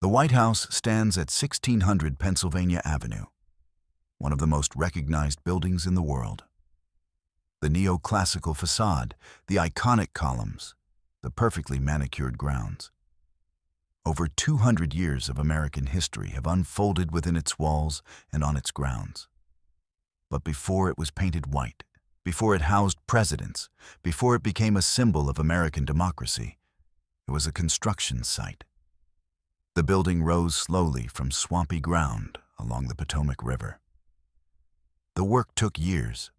The White House stands at 1600 Pennsylvania Avenue, one of the most recognized buildings in the world. The neoclassical facade, the iconic columns, the perfectly manicured grounds. Over 200 years of American history have unfolded within its walls and on its grounds. But before it was painted white, before it housed presidents, before it became a symbol of American democracy, it was a construction site. The building rose slowly from swampy ground along the Potomac River. The work took years.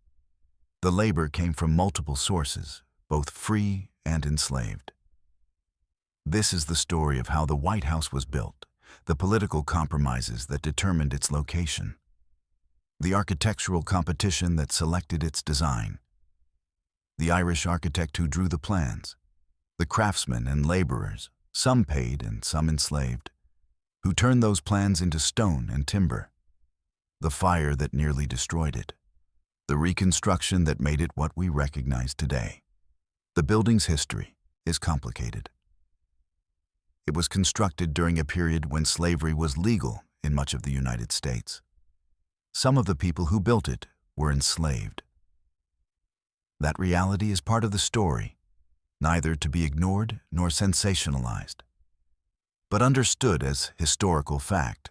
The labor came from multiple sources, both free and enslaved. This is the story of how the White House was built, the political compromises that determined its location, the architectural competition that selected its design, the Irish architect who drew the plans, the craftsmen and laborers, some paid and some enslaved, who turned those plans into stone and timber, the fire that nearly destroyed it, the reconstruction that made it what we recognize today. The building's history is complicated. It was constructed during a period when slavery was legal in much of the United States. Some of the people who built it were enslaved. That reality is part of the story, neither to be ignored nor sensationalized, but understood as historical fact.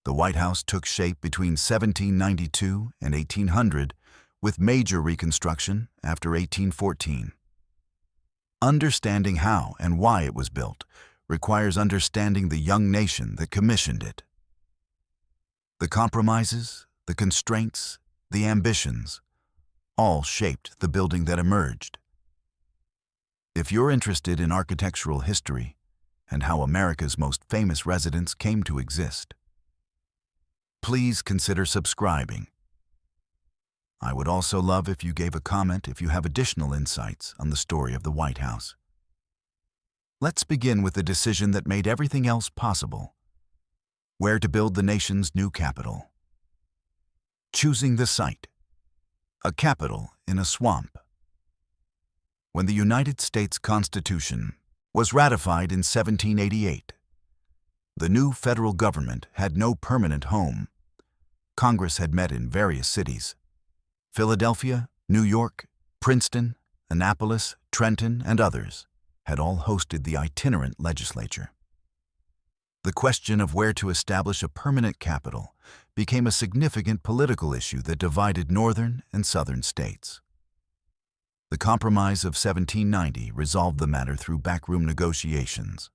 The White House took shape between 1792 and 1800, with major reconstruction after 1814. Understanding how and why it was built requires understanding the young nation that commissioned it. The compromises, the constraints, the ambitions, all shaped the building that emerged. If you're interested in architectural history and how America's most famous residents came to exist, please consider subscribing. I would also love if you gave a comment if you have additional insights on the story of the White House. Let's begin with the decision that made everything else possible: where to build the nation's new capital. Choosing the site. A capital in a swamp. When the United States Constitution was ratified in 1788, the new federal government had no permanent home. Congress had met in various cities. Philadelphia, New York, Princeton, Annapolis, Trenton, and others had all hosted the itinerant legislature. The question of where to establish a permanent capital became a significant political issue that divided northern and southern states. The Compromise of 1790 resolved the matter through backroom negotiations.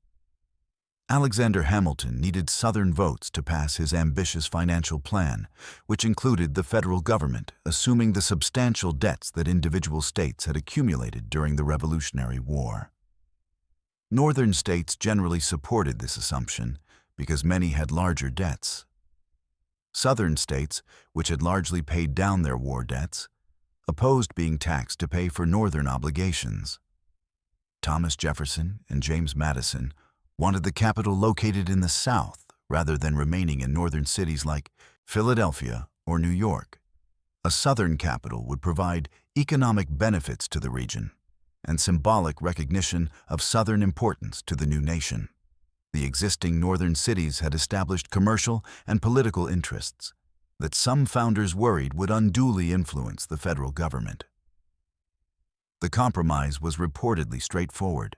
Alexander Hamilton needed Southern votes to pass his ambitious financial plan, which included the federal government assuming the substantial debts that individual states had accumulated during the Revolutionary War. Northern states generally supported this assumption because many had larger debts. Southern states, which had largely paid down their war debts, opposed being taxed to pay for northern obligations. Thomas Jefferson and James Madison wanted the capital located in the South rather than remaining in northern cities like Philadelphia or New York. A southern capital would provide economic benefits to the region and symbolic recognition of southern importance to the new nation. The existing northern cities had established commercial and political interests that some founders worried would unduly influence the federal government. The compromise was reportedly straightforward.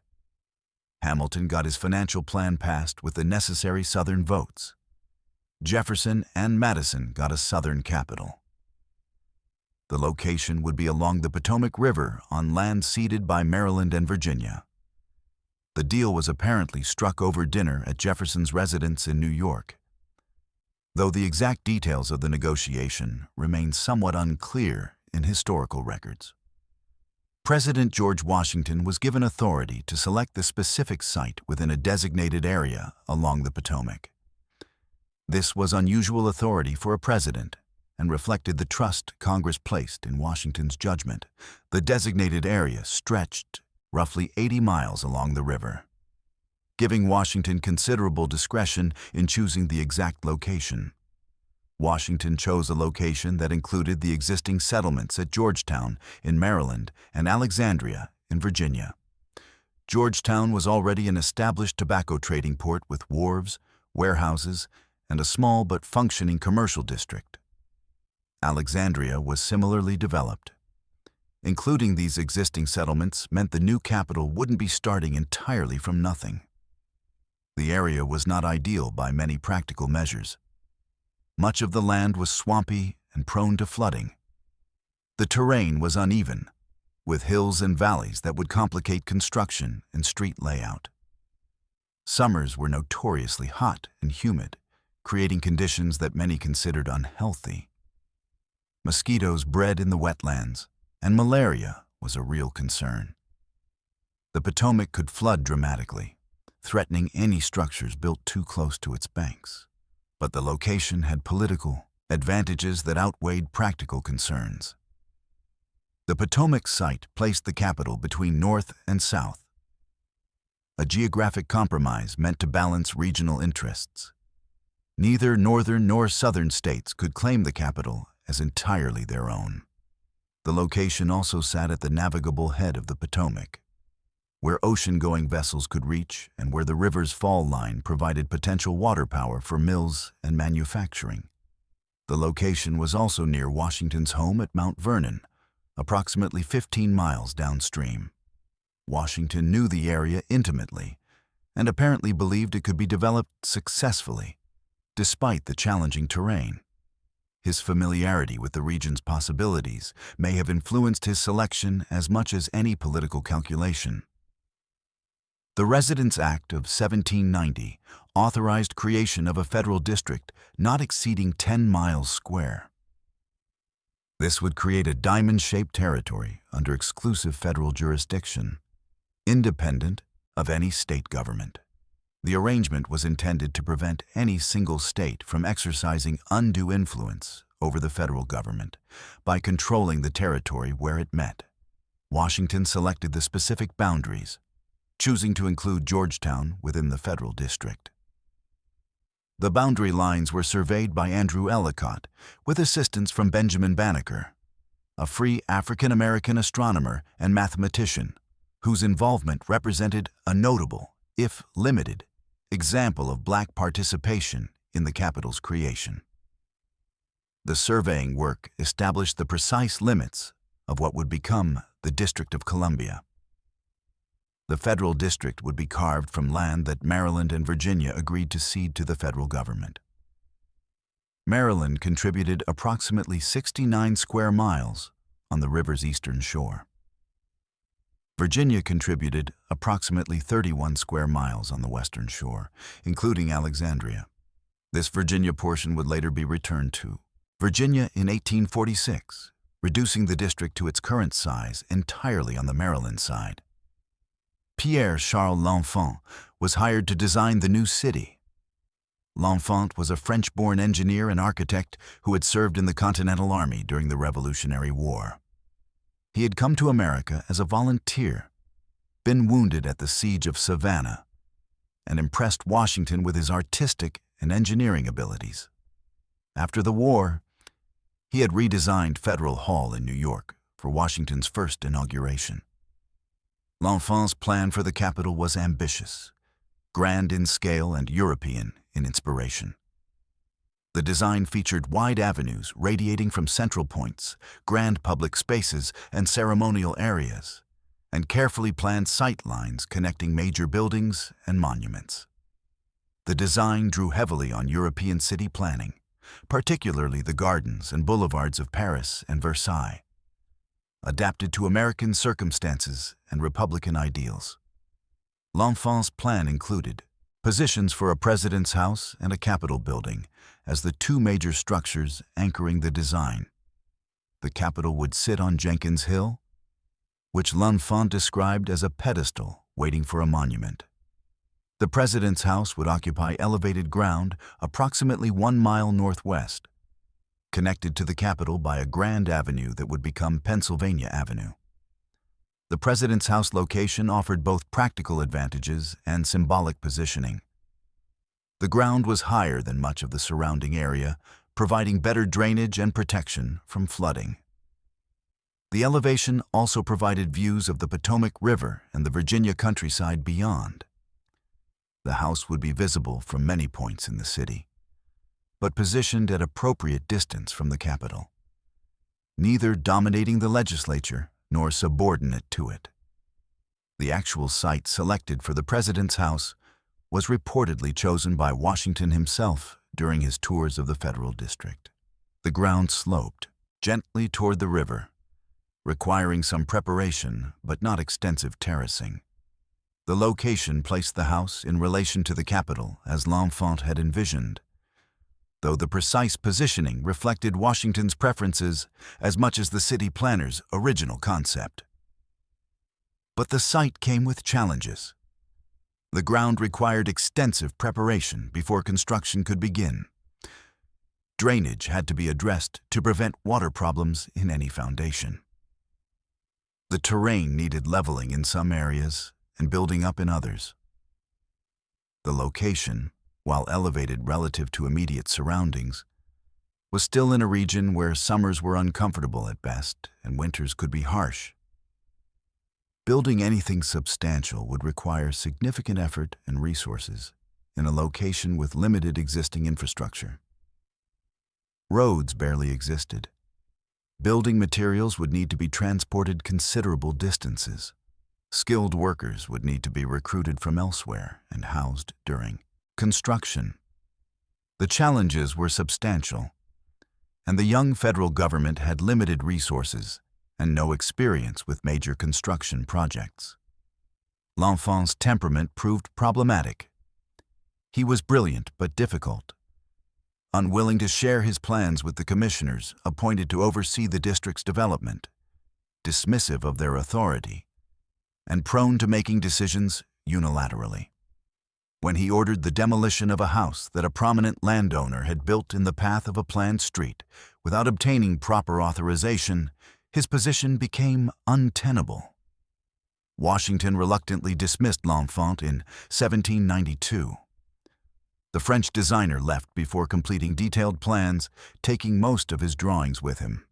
Hamilton got his financial plan passed with the necessary Southern votes. Jefferson and Madison got a Southern capital. The location would be along the Potomac River on land ceded by Maryland and Virginia. The deal was apparently struck over dinner at Jefferson's residence in New York, though the exact details of the negotiation remain somewhat unclear in historical records. President George Washington was given authority to select the specific site within a designated area along the Potomac. This was unusual authority for a president and reflected the trust Congress placed in Washington's judgment. The designated area stretched roughly 80 miles along the river, giving Washington considerable discretion in choosing the exact location. Washington chose a location that included the existing settlements at Georgetown in Maryland and Alexandria in Virginia. Georgetown was already an established tobacco trading port with wharves, warehouses, and a small but functioning commercial district. Alexandria was similarly developed. Including these existing settlements meant the new capital wouldn't be starting entirely from nothing. The area was not ideal by many practical measures. Much of the land was swampy and prone to flooding. The terrain was uneven, with hills and valleys that would complicate construction and street layout. Summers were notoriously hot and humid, creating conditions that many considered unhealthy. Mosquitoes bred in the wetlands, and malaria was a real concern. The Potomac could flood dramatically, threatening any structures built too close to its banks. But the location had political advantages that outweighed practical concerns. The Potomac site placed the capital between north and south. A geographic compromise meant to balance regional interests. Neither northern nor southern states could claim the capital as entirely their own. The location also sat at the navigable head of the Potomac, where ocean-going vessels could reach and where the river's fall line provided potential water power for mills and manufacturing. The location was also near Washington's home at Mount Vernon, approximately 15 miles downstream. Washington knew the area intimately and apparently believed it could be developed successfully, despite the challenging terrain. His familiarity with the region's possibilities may have influenced his selection as much as any political calculation. The Residence Act of 1790 authorized creation of a federal district not exceeding 10 miles square. This would create a diamond-shaped territory under exclusive federal jurisdiction, independent of any state government. The arrangement was intended to prevent any single state from exercising undue influence over the federal government by controlling the territory where it met. Washington selected the specific boundaries, choosing to include Georgetown within the federal district. The boundary lines were surveyed by Andrew Ellicott with assistance from Benjamin Banneker, a free African-American astronomer and mathematician whose involvement represented a notable, if limited, example of Black participation in the capital's creation. The surveying work established the precise limits of what would become the District of Columbia. The federal district would be carved from land that Maryland and Virginia agreed to cede to the federal government. Maryland contributed approximately 69 square miles on the river's eastern shore. Virginia contributed approximately 31 square miles on the western shore, including Alexandria. This Virginia portion would later be returned to Virginia in 1846, reducing the district to its current size entirely on the Maryland side. Pierre Charles L'Enfant was hired to design the new city. L'Enfant was a French-born engineer and architect who had served in the Continental Army during the Revolutionary War. He had come to America as a volunteer, been wounded at the Siege of Savannah, and impressed Washington with his artistic and engineering abilities. After the war, he had redesigned Federal Hall in New York for Washington's first inauguration. L'Enfant's plan for the capital was ambitious, grand in scale and European in inspiration. The design featured wide avenues radiating from central points, grand public spaces, and ceremonial areas, and carefully planned sight lines connecting major buildings and monuments. The design drew heavily on European city planning, particularly the gardens and boulevards of Paris and Versailles, adapted to American circumstances and Republican ideals. L'Enfant's plan included positions for a president's house and a Capitol building as the two major structures anchoring the design. The Capitol would sit on Jenkins Hill, which L'Enfant described as a pedestal waiting for a monument. The president's house would occupy elevated ground approximately 1 mile northwest, connected to the Capitol by a grand avenue that would become Pennsylvania Avenue. The president's house location offered both practical advantages and symbolic positioning. The ground was higher than much of the surrounding area, providing better drainage and protection from flooding. The elevation also provided views of the Potomac River and the Virginia countryside beyond. The house would be visible from many points in the city, but positioned at appropriate distance from the Capitol, neither dominating the legislature nor subordinate to it. The actual site selected for the President's house was reportedly chosen by Washington himself during his tours of the federal district. The ground sloped gently toward the river, requiring some preparation but not extensive terracing. The location placed the house in relation to the Capitol as L'Enfant had envisioned, though the precise positioning reflected Washington's preferences as much as the city planner's original concept. But the site came with challenges. The ground required extensive preparation before construction could begin. Drainage had to be addressed to prevent water problems in any foundation. The terrain needed leveling in some areas and building up in others. The location, while elevated relative to immediate surroundings, was still in a region where summers were uncomfortable at best and winters could be harsh. Building anything substantial would require significant effort and resources in a location with limited existing infrastructure. Roads barely existed. Building materials would need to be transported considerable distances. Skilled workers would need to be recruited from elsewhere and housed during construction. The challenges were substantial, and the young federal government had limited resources and no experience with major construction projects. L'Enfant's temperament proved problematic. He was brilliant but difficult, unwilling to share his plans with the commissioners appointed to oversee the district's development, dismissive of their authority, and prone to making decisions unilaterally. When he ordered the demolition of a house that a prominent landowner had built in the path of a planned street without obtaining proper authorization, his position became untenable. Washington reluctantly dismissed L'Enfant in 1792. The French designer left before completing detailed plans, taking most of his drawings with him.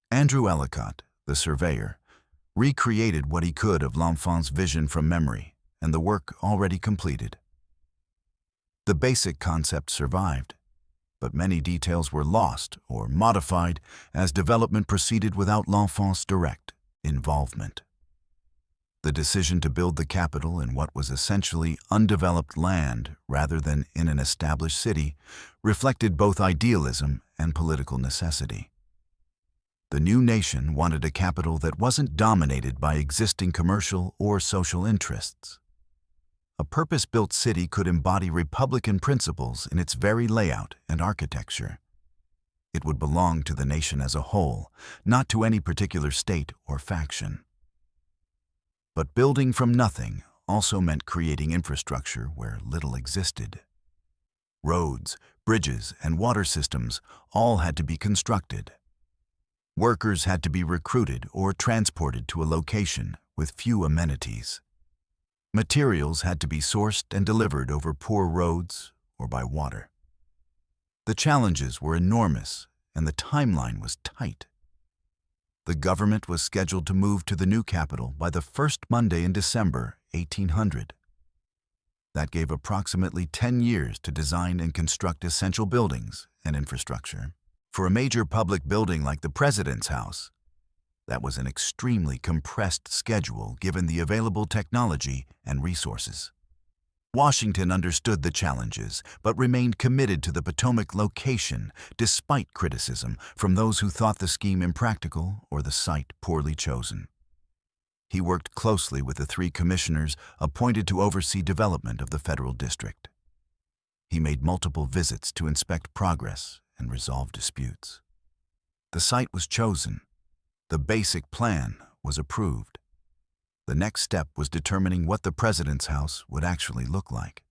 Andrew Ellicott, the surveyor, recreated what he could of L'Enfant's vision from memory and the work already completed. The basic concept survived, but many details were lost or modified as development proceeded without L'Enfant's direct involvement. The decision to build the Capitol in what was essentially undeveloped land rather than in an established city reflected both idealism and political necessity. The new nation wanted a capital that wasn't dominated by existing commercial or social interests. A purpose-built city could embody Republican principles in its very layout and architecture. It would belong to the nation as a whole, not to any particular state or faction. But building from nothing also meant creating infrastructure where little existed. Roads, bridges, and water systems all had to be constructed. Workers had to be recruited or transported to a location with few amenities. Materials had to be sourced and delivered over poor roads or by water. The challenges were enormous and the timeline was tight. The government was scheduled to move to the new capital by the first Monday in December, 1800. That gave approximately 10 years to design and construct essential buildings and infrastructure. For a major public building like the President's house, that was an extremely compressed schedule given the available technology and resources. Washington understood the challenges, but remained committed to the Potomac location despite criticism from those who thought the scheme impractical or the site poorly chosen. He worked closely with the 3 commissioners appointed to oversee development of the federal district. He made multiple visits to inspect progress and resolve disputes. The site was chosen. The basic plan was approved. The next step was determining what the President's house would actually look like.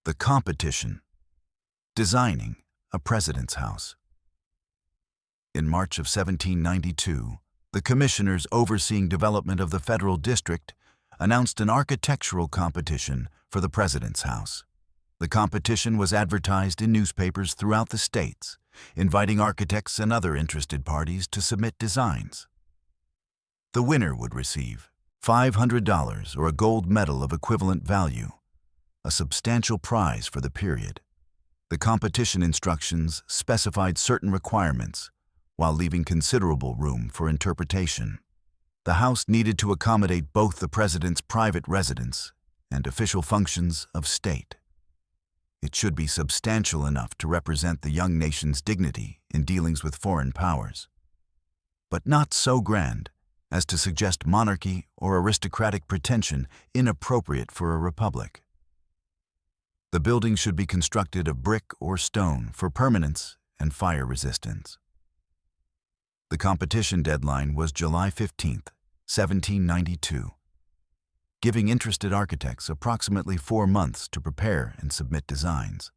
The competition: designing a President's house. In March of 1792, the commissioners overseeing development of the federal district announced an architectural competition for the President's house. The competition was advertised in newspapers throughout the states, inviting architects and other interested parties to submit designs. The winner would receive $500 or a gold medal of equivalent value, a substantial prize for the period. The competition instructions specified certain requirements, while leaving considerable room for interpretation. The house needed to accommodate both the president's private residence and official functions of state. It should be substantial enough to represent the young nation's dignity in dealings with foreign powers, but not so grand as to suggest monarchy or aristocratic pretension inappropriate for a republic. The building should be constructed of brick or stone for permanence and fire resistance. The competition deadline was July 15, 1792, giving interested architects approximately 4 months to prepare and submit designs.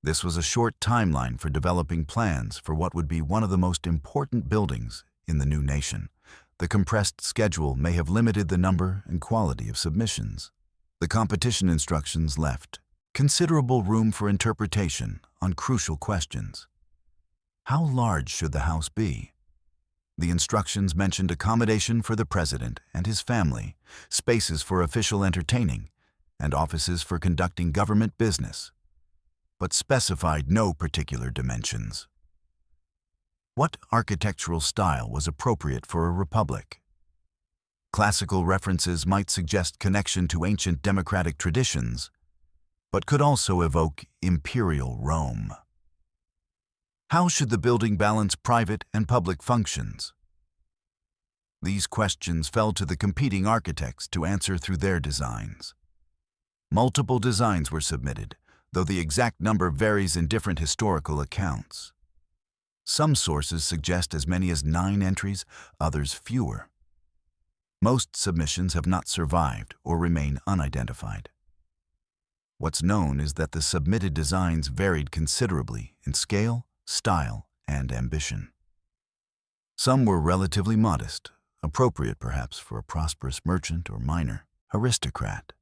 This was a short timeline for developing plans for what would be one of the most important buildings in the new nation. The compressed schedule may have limited the number and quality of submissions. The competition instructions left considerable room for interpretation on crucial questions. How large should the house be? The instructions mentioned accommodation for the president and his family, spaces for official entertaining, and offices for conducting government business, but specified no particular dimensions. What architectural style was appropriate for a republic? Classical references might suggest connection to ancient democratic traditions, but could also evoke imperial Rome. How should the building balance private and public functions? These questions fell to the competing architects to answer through their designs. Multiple designs were submitted, though the exact number varies in different historical accounts. Some sources suggest as many as 9 entries, others fewer. Most submissions have not survived or remain unidentified. What's known is that the submitted designs varied considerably in scale, style, and ambition. Some were relatively modest, appropriate perhaps for a prosperous merchant or minor aristocrat.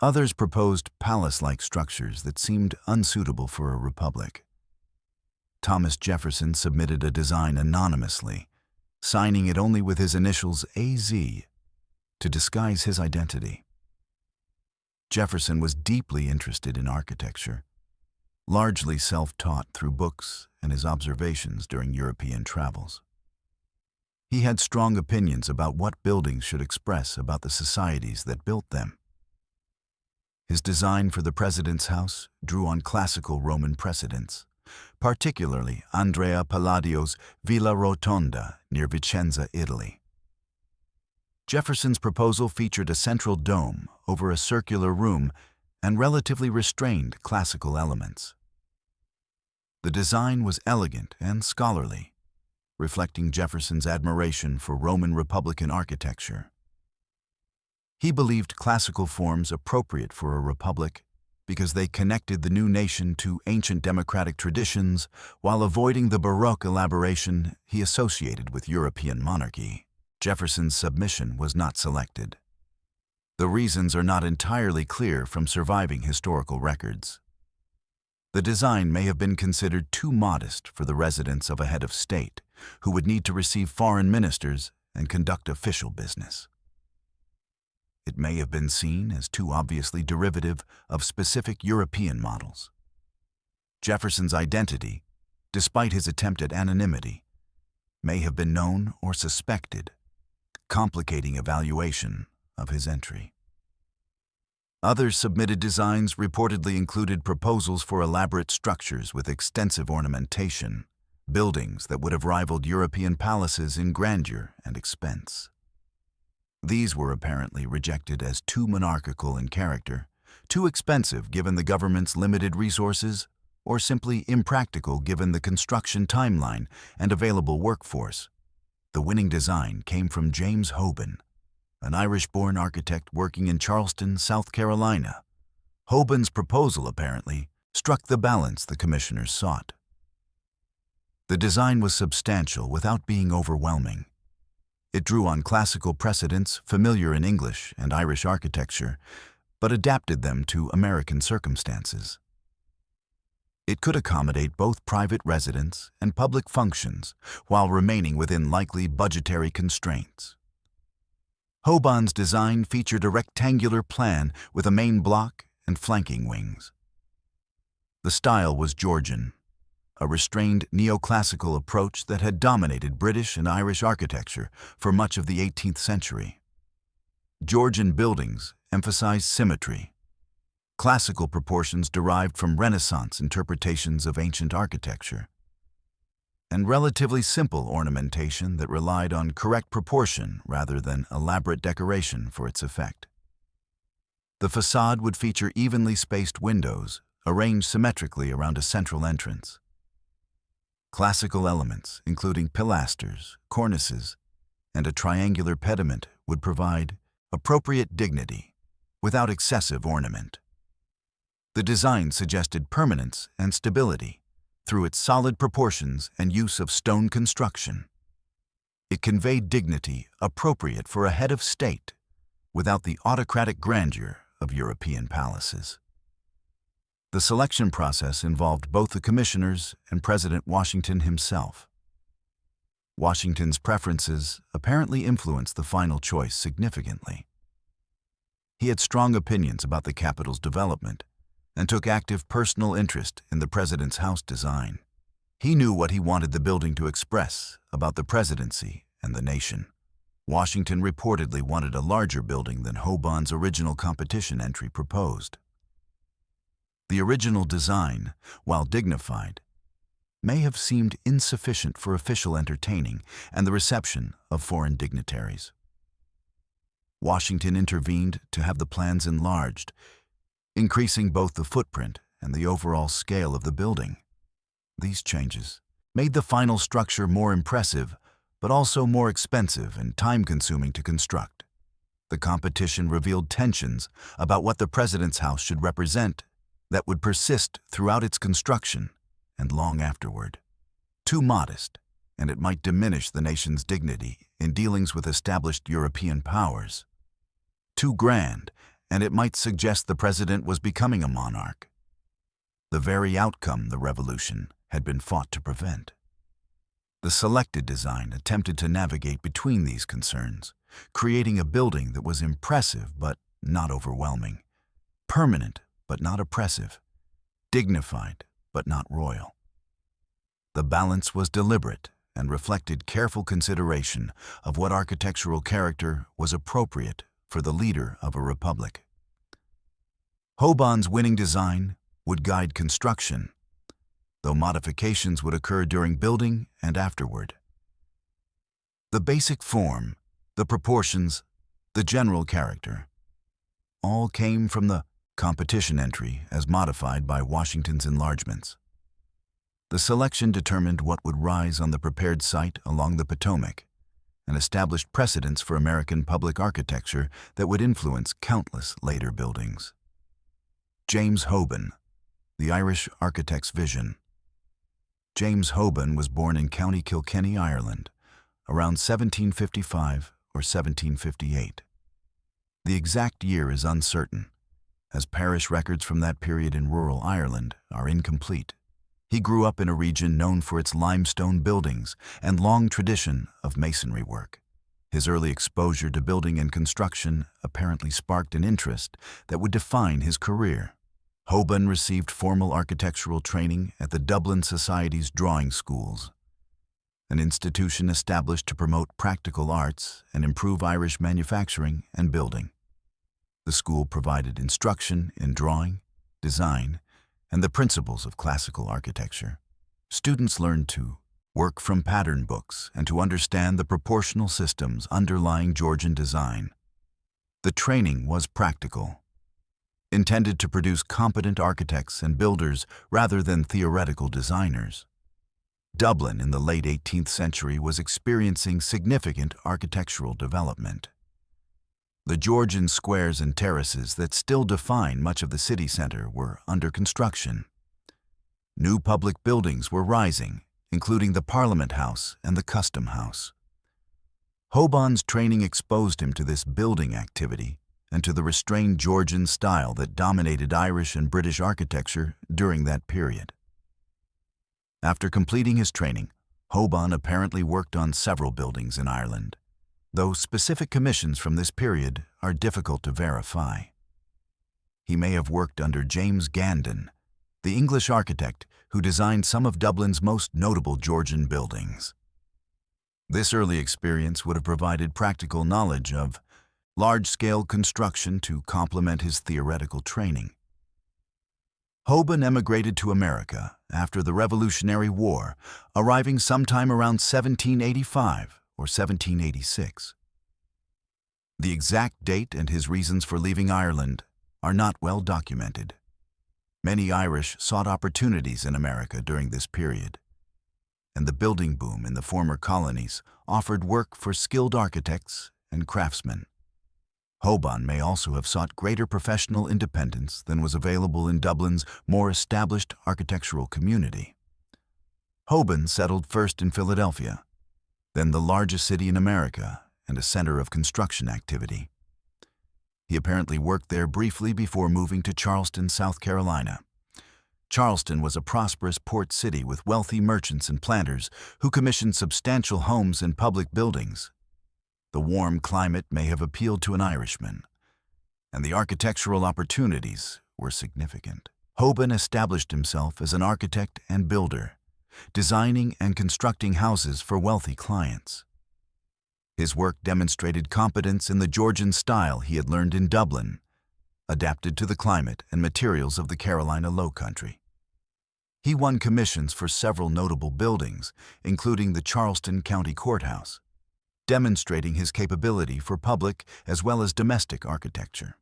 Others proposed palace-like structures that seemed unsuitable for a republic. Thomas Jefferson submitted a design anonymously, signing it only with his initials A.Z. to disguise his identity. Jefferson was deeply interested in architecture, largely self-taught through books and his observations during European travels. He had strong opinions about what buildings should express about the societies that built them. His design for the president's house drew on classical Roman precedents, particularly Andrea Palladio's Villa Rotonda near Vicenza, Italy. Jefferson's proposal featured a central dome over a circular room and relatively restrained classical elements. The design was elegant and scholarly, reflecting Jefferson's admiration for Roman Republican architecture. He believed classical forms appropriate for a republic because they connected the new nation to ancient democratic traditions while avoiding the Baroque elaboration he associated with European monarchy. Jefferson's submission was not selected. The reasons are not entirely clear from surviving historical records. The design may have been considered too modest for the residence of a head of state, who would need to receive foreign ministers and conduct official business. It may have been seen as too obviously derivative of specific European models. Jefferson's identity, despite his attempt at anonymity, may have been known or suspected, complicating evaluation of his entry. Others submitted designs reportedly included proposals for elaborate structures with extensive ornamentation, buildings that would have rivaled European palaces in grandeur and expense. These were apparently rejected as too monarchical in character, too expensive given the government's limited resources, or simply impractical given the construction timeline and available workforce. The winning design came from James Hoban, an Irish-born architect working in Charleston, South Carolina. Hoban's proposal, apparently, struck the balance the commissioners sought. The design was substantial without being overwhelming. It drew on classical precedents familiar in English and Irish architecture, but adapted them to American circumstances. It could accommodate both private residents and public functions while remaining within likely budgetary constraints. Hoban's design featured a rectangular plan with a main block and flanking wings. The style was Georgian, a restrained neoclassical approach that had dominated British and Irish architecture for much of the 18th century. Georgian buildings emphasized symmetry, classical proportions derived from Renaissance interpretations of ancient architecture, and relatively simple ornamentation that relied on correct proportion rather than elaborate decoration for its effect. The facade would feature evenly spaced windows arranged symmetrically around a central entrance. Classical elements, including pilasters, cornices, and a triangular pediment, would provide appropriate dignity without excessive ornament. The design suggested permanence and stability through its solid proportions and use of stone construction. It conveyed dignity appropriate for a head of state without the autocratic grandeur of European palaces. The selection process involved both the commissioners and President Washington himself. Washington's preferences apparently influenced the final choice significantly. He had strong opinions about the capital's development and took active personal interest in the president's house design. He knew what he wanted the building to express about the presidency and the nation. Washington reportedly wanted a larger building than Hoban's original competition entry proposed. The original design, while dignified, may have seemed insufficient for official entertaining and the reception of foreign dignitaries. Washington intervened to have the plans enlarged, increasing both the footprint and the overall scale of the building. These changes made the final structure more impressive, but also more expensive and time-consuming to construct. The competition revealed tensions about what the president's house should represent that would persist throughout its construction and long afterward. Too modest, and it might diminish the nation's dignity in dealings with established European powers. Too grand, and it might suggest the president was becoming a monarch. The very outcome the revolution had been fought to prevent. The selected design attempted to navigate between these concerns, creating a building that was impressive but not overwhelming, permanent but not oppressive, dignified but not royal. The balance was deliberate and reflected careful consideration of what architectural character was appropriate for the leader of a republic. Hoban's winning design would guide construction, though modifications would occur during building and afterward. The basic form, the proportions, the general character, all came from the competition entry as modified by Washington's enlargements. The selection determined what would rise on the prepared site along the Potomac and established precedents for American public architecture that would influence countless later buildings. James Hoban, the Irish architect's vision. James Hoban was born in County Kilkenny, Ireland, around 1755 or 1758. The exact year is uncertain, as parish records from that period in rural Ireland are incomplete. He grew up in a region known for its limestone buildings and long tradition of masonry work. His early exposure to building and construction apparently sparked an interest that would define his career. Hoban received formal architectural training at the Dublin Society's drawing schools, an institution established to promote practical arts and improve Irish manufacturing and building. The school provided instruction in drawing, design, and the principles of classical architecture. Students learned to work from pattern books and to understand the proportional systems underlying Georgian design. The training was practical, intended to produce competent architects and builders rather than theoretical designers. Dublin in the late 18th century was experiencing significant architectural development. The Georgian squares and terraces that still define much of the city center were under construction. New public buildings were rising, including the Parliament House and the Custom House. Hoban's training exposed him to this building activity and to the restrained Georgian style that dominated Irish and British architecture during that period. After completing his training, Hoban apparently worked on several buildings in Ireland, though specific commissions from this period are difficult to verify. He may have worked under James Gandon, the English architect who designed some of Dublin's most notable Georgian buildings. This early experience would have provided practical knowledge of large-scale construction to complement his theoretical training. Hoban emigrated to America after the Revolutionary War, arriving sometime around 1785 or 1786. The exact date and his reasons for leaving Ireland are not well documented. Many Irish sought opportunities in America during this period, and the building boom in the former colonies offered work for skilled architects and craftsmen. Hoban may also have sought greater professional independence than was available in Dublin's more established architectural community. Hoban settled first in Philadelphia, then the largest city in America and a center of construction activity. He apparently worked there briefly before moving to Charleston, South Carolina. Charleston was a prosperous port city with wealthy merchants and planters who commissioned substantial homes and public buildings. The warm climate may have appealed to an Irishman, and the architectural opportunities were significant. Hoban established himself as an architect and builder, designing and constructing houses for wealthy clients. His work demonstrated competence in the Georgian style he had learned in Dublin, adapted to the climate and materials of the Carolina Lowcountry. He won commissions for several notable buildings, including the Charleston County Courthouse, demonstrating his capability for public as well as domestic architecture.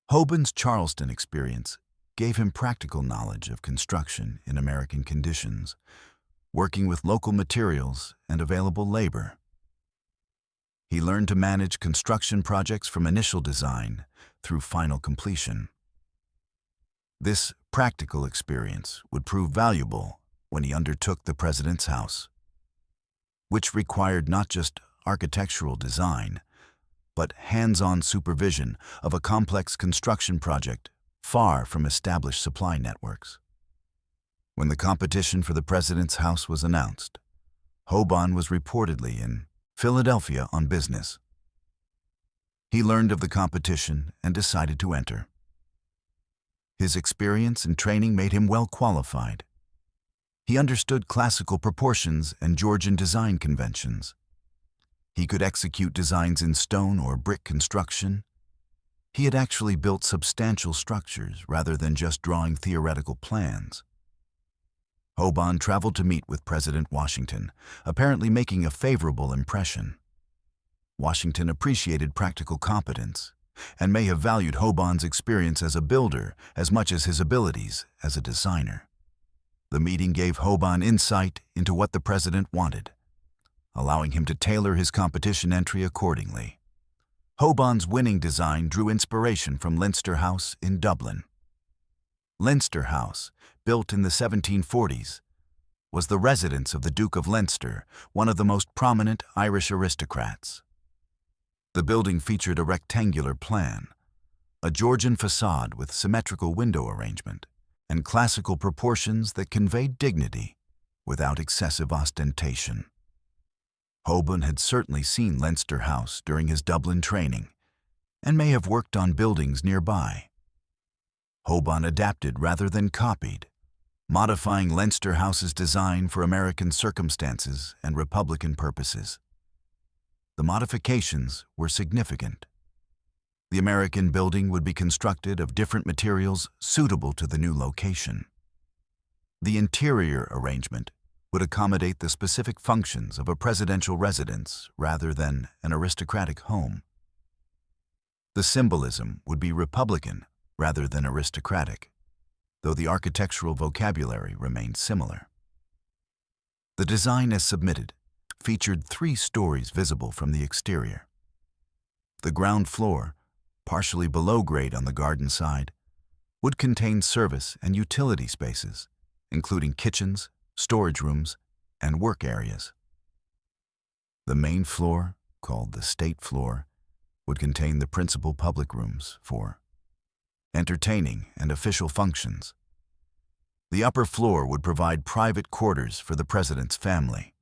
Hoban's Charleston experience gave him practical knowledge of construction in American conditions, working with local materials and available labor. He learned to manage construction projects from initial design through final completion. This practical experience would prove valuable when he undertook the President's House, which required not just architectural design, but hands-on supervision of a complex construction project far from established supply networks. When the competition for the President's House was announced, Hoban was reportedly in Philadelphia on business. He learned of the competition and decided to enter. His experience and training made him well qualified. He understood classical proportions and Georgian design conventions. He could execute designs in stone or brick construction. He had actually built substantial structures rather than just drawing theoretical plans. Hoban traveled to meet with President Washington, apparently making a favorable impression. Washington appreciated practical competence and may have valued Hoban's experience as a builder as much as his abilities as a designer. The meeting gave Hoban insight into what the president wanted, allowing him to tailor his competition entry accordingly. Hoban's winning design drew inspiration from Leinster House in Dublin. Leinster House, built in the 1740s, was the residence of the Duke of Leinster, one of the most prominent Irish aristocrats. The building featured a rectangular plan, a Georgian facade with symmetrical window arrangement, and classical proportions that conveyed dignity without excessive ostentation. Hoban had certainly seen Leinster House during his Dublin training and may have worked on buildings nearby. Hoban adapted rather than copied, modifying Leinster House's design for American circumstances and Republican purposes. The modifications were significant. The American building would be constructed of different materials suitable to the new location. The interior arrangement would accommodate the specific functions of a presidential residence rather than an aristocratic home. The symbolism would be Republican rather than aristocratic, though the architectural vocabulary remained similar. The design as submitted featured 3 stories visible from the exterior. The ground floor, partially below grade on the garden side, would contain service and utility spaces, including kitchens, storage rooms, and work areas. The main floor, called the state floor, would contain the principal public rooms for entertaining and official functions. The upper floor would provide private quarters for the president's family.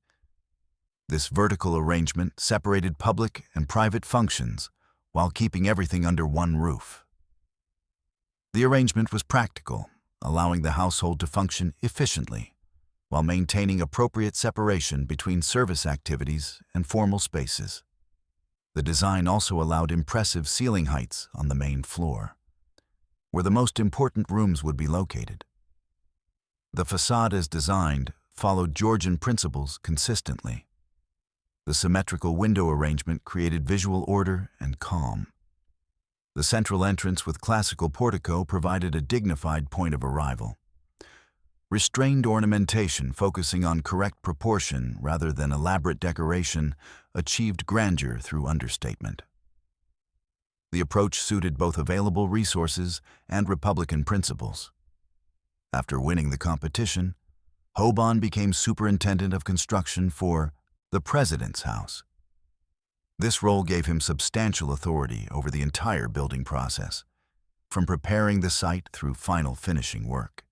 This vertical arrangement separated public and private functions while keeping everything under one roof. The arrangement was practical, allowing the household to function efficiently while maintaining appropriate separation between service activities and formal spaces. The design also allowed impressive ceiling heights on the main floor, where the most important rooms would be located. The facade as designed followed Georgian principles consistently. The symmetrical window arrangement created visual order and calm. The central entrance with classical portico provided a dignified point of arrival. Restrained ornamentation focusing on correct proportion rather than elaborate decoration achieved grandeur through understatement. The approach suited both available resources and Republican principles. After winning the competition, Hoban became superintendent of construction for the President's House. This role gave him substantial authority over the entire building process, from preparing the site through final finishing work.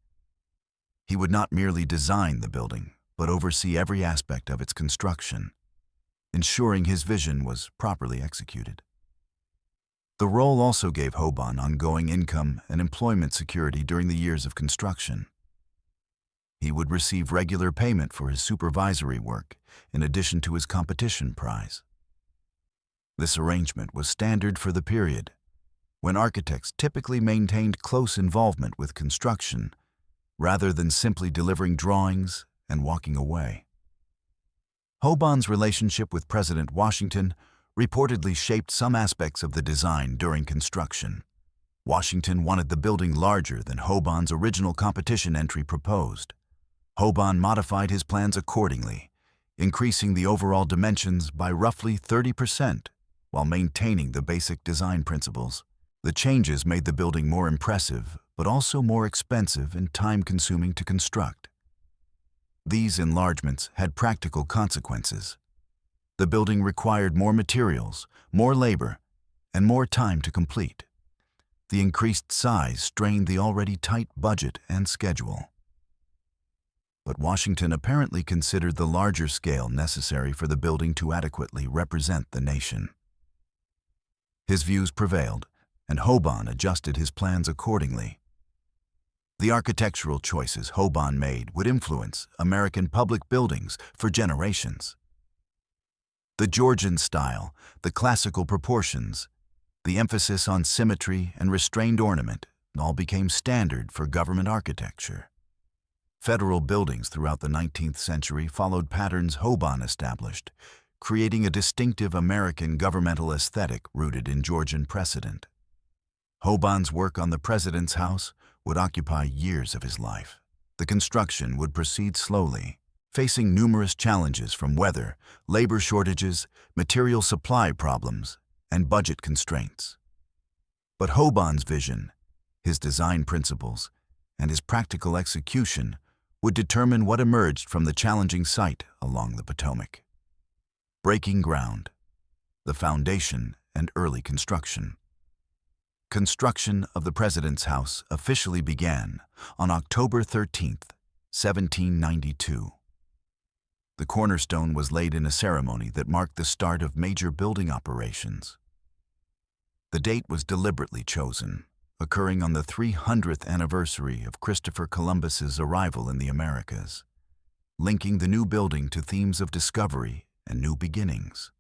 He would not merely design the building, but oversee every aspect of its construction, ensuring his vision was properly executed. The role also gave Hoban ongoing income and employment security during the years of construction. He would receive regular payment for his supervisory work, in addition to his competition prize. This arrangement was standard for the period, when architects typically maintained close involvement with construction, rather than simply delivering drawings and walking away. Hoban's relationship with President Washington reportedly shaped some aspects of the design during construction. Washington wanted the building larger than Hoban's original competition entry proposed. Hoban modified his plans accordingly, increasing the overall dimensions by roughly 30% while maintaining the basic design principles. The changes made the building more impressive, but also more expensive and time-consuming to construct. These enlargements had practical consequences. The building required more materials, more labor, and more time to complete. The increased size strained the already tight budget and schedule. But Washington apparently considered the larger scale necessary for the building to adequately represent the nation. His views prevailed, and Hoban adjusted his plans accordingly. The architectural choices Hoban made would influence American public buildings for generations. The Georgian style, the classical proportions, the emphasis on symmetry and restrained ornament all became standard for government architecture. Federal buildings throughout the 19th century followed patterns Hoban established, creating a distinctive American governmental aesthetic rooted in Georgian precedent. Hoban's work on the President's House would occupy years of his life. The construction would proceed slowly, facing numerous challenges from weather, labor shortages, material supply problems, and budget constraints. But Hoban's vision, his design principles, and his practical execution would determine what emerged from the challenging site along the Potomac. Breaking ground, the foundation and early construction. Construction of the President's House officially began on October 13, 1792. The cornerstone was laid in a ceremony that marked the start of major building operations. The date was deliberately chosen, occurring on the 300th anniversary of Christopher Columbus's arrival in the Americas, linking the new building to themes of discovery and new beginnings.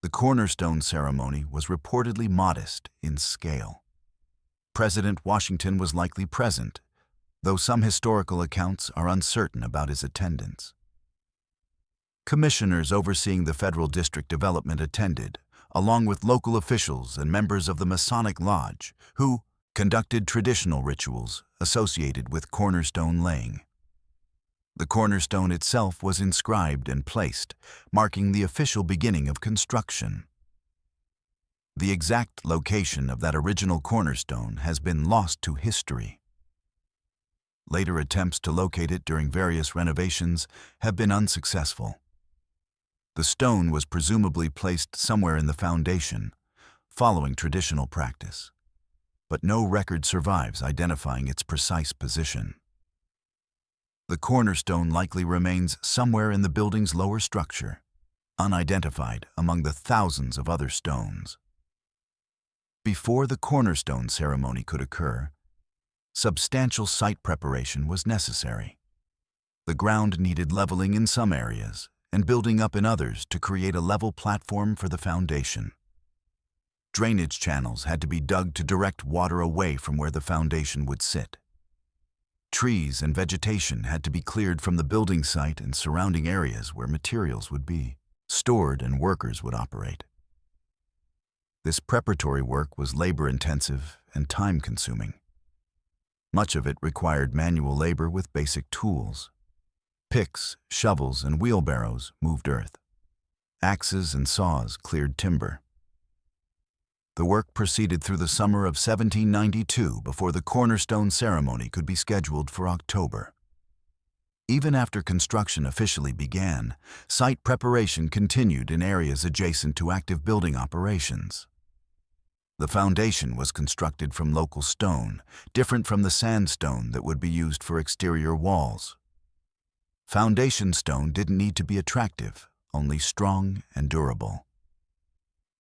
The cornerstone ceremony was reportedly modest in scale. President Washington was likely present, though some historical accounts are uncertain about his attendance. Commissioners overseeing the federal district development attended, along with local officials and members of the Masonic Lodge, who conducted traditional rituals associated with cornerstone laying. The cornerstone itself was inscribed and placed, marking the official beginning of construction. The exact location of that original cornerstone has been lost to history. Later attempts to locate it during various renovations have been unsuccessful. The stone was presumably placed somewhere in the foundation, following traditional practice. But no record survives identifying its precise position. The cornerstone likely remains somewhere in the building's lower structure, unidentified among the thousands of other stones. Before the cornerstone ceremony could occur, substantial site preparation was necessary. The ground needed leveling in some areas and building up in others to create a level platform for the foundation. Drainage channels had to be dug to direct water away from where the foundation would sit. Trees and vegetation had to be cleared from the building site and surrounding areas where materials would be stored and workers would operate. This preparatory work was labor-intensive and time-consuming. Much of it required manual labor with basic tools. Picks, shovels, and wheelbarrows moved earth. Axes and saws cleared timber. The work proceeded through the summer of 1792 before the cornerstone ceremony could be scheduled for October. Even after construction officially began, site preparation continued in areas adjacent to active building operations. The foundation was constructed from local stone, different from the sandstone that would be used for exterior walls. Foundation stone didn't need to be attractive, only strong and durable.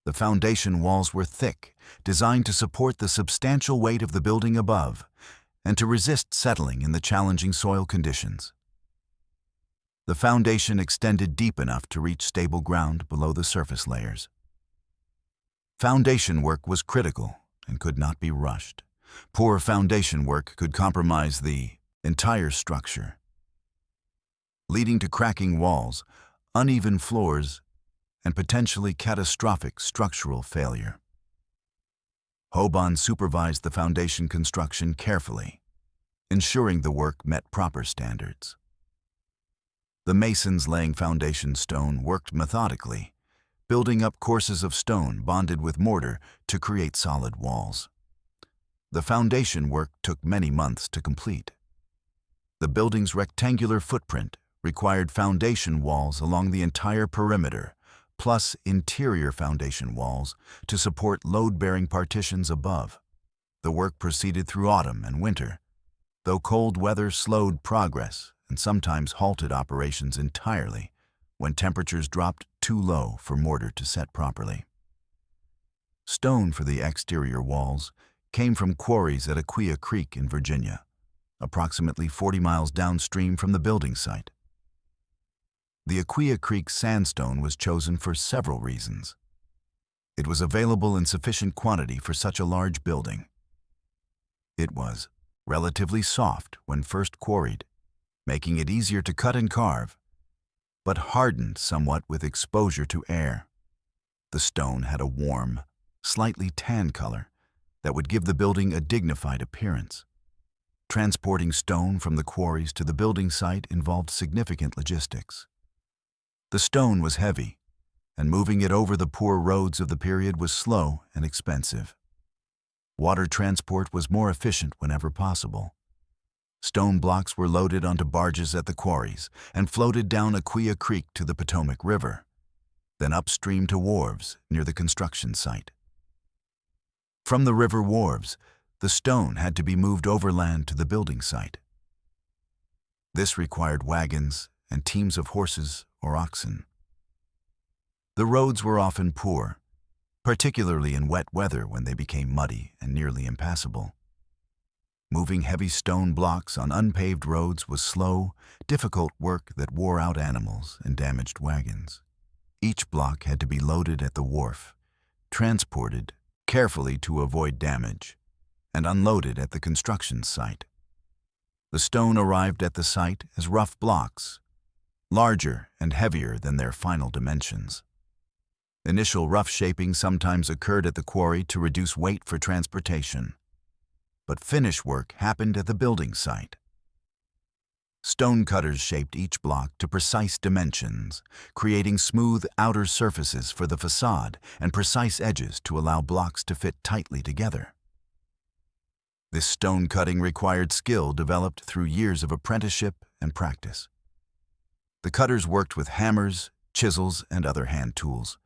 The foundation walls were thick, designed to support the substantial weight of the building above and to resist settling in the challenging soil conditions. The foundation extended deep enough to reach stable ground below the surface layers. Foundation work was critical and could not be rushed. Poor foundation work could compromise the entire structure, leading to cracking walls, uneven floors, and potentially catastrophic structural failure. Hoban supervised the foundation construction carefully, ensuring the work met proper standards. The masons laying foundation stone worked methodically, building up courses of stone bonded with mortar to create solid walls. The foundation work took many months to complete. The building's rectangular footprint required foundation walls along the entire perimeter, plus interior foundation walls to support load-bearing partitions above. The work proceeded through autumn and winter, though cold weather slowed progress and sometimes halted operations entirely when temperatures dropped too low for mortar to set properly. Stone for the exterior walls came from quarries at Aquia Creek in Virginia, approximately 40 miles downstream from the building site. The Aquia Creek sandstone was chosen for several reasons. It was available in sufficient quantity for such a large building. It was relatively soft when first quarried, making it easier to cut and carve, but hardened somewhat with exposure to air. The stone had a warm, slightly tan color that would give the building a dignified appearance. Transporting stone from the quarries to the building site involved significant logistics. The stone was heavy, and moving it over the poor roads of the period was slow and expensive. Water transport was more efficient whenever possible. Stone blocks were loaded onto barges at the quarries and floated down Aquia Creek to the Potomac River, then upstream to wharves near the construction site. From the river wharves, the stone had to be moved overland to the building site. This required wagons and teams of horses or oxen. The roads were often poor, particularly in wet weather when they became muddy and nearly impassable. Moving heavy stone blocks on unpaved roads was slow, difficult work that wore out animals and damaged wagons. Each block had to be loaded at the wharf, transported carefully to avoid damage, and unloaded at the construction site. The stone arrived at the site as rough blocks, larger and heavier than their final dimensions. Initial rough shaping sometimes occurred at the quarry to reduce weight for transportation, but finish work happened at the building site. Stone cutters shaped each block to precise dimensions, creating smooth outer surfaces for the facade and precise edges to allow blocks to fit tightly together. This stone cutting required skill developed through years of apprenticeship and practice. The cutters worked with hammers, chisels, and other hand tools,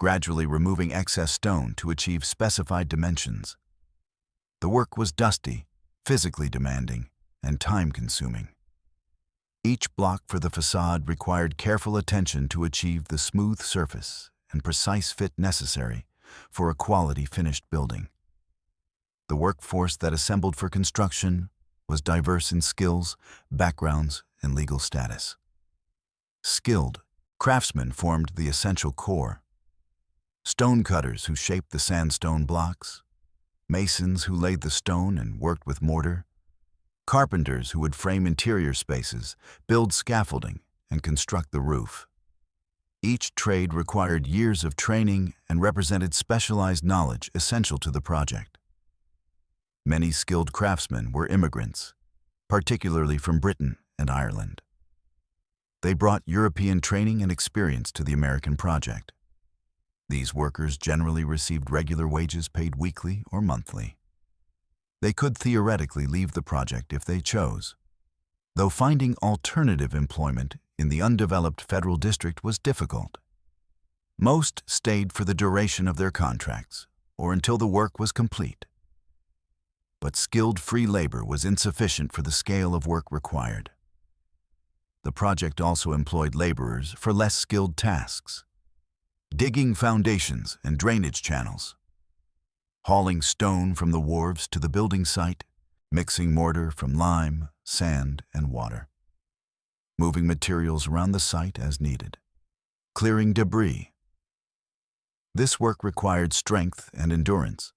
gradually removing excess stone to achieve specified dimensions. The work was dusty, physically demanding, and time-consuming. Each block for the facade required careful attention to achieve the smooth surface and precise fit necessary for a quality finished building. The workforce that assembled for construction was diverse in skills, backgrounds, and legal status. Skilled craftsmen formed the essential core. Stone cutters who shaped the sandstone blocks, masons who laid the stone and worked with mortar, carpenters who would frame interior spaces, build scaffolding, and construct the roof. Each trade required years of training and represented specialized knowledge essential to the project. Many skilled craftsmen were immigrants, particularly from Britain and Ireland. They brought European training and experience to the American project. These workers generally received regular wages paid weekly or monthly. They could theoretically leave the project if they chose, though finding alternative employment in the undeveloped federal district was difficult. Most stayed for the duration of their contracts or until the work was complete. But skilled free labor was insufficient for the scale of work required. The project also employed laborers for less skilled tasks, digging foundations and drainage channels, hauling stone from the wharves to the building site, mixing mortar from lime, sand, and water, moving materials around the site as needed, clearing debris. This work required strength and endurance,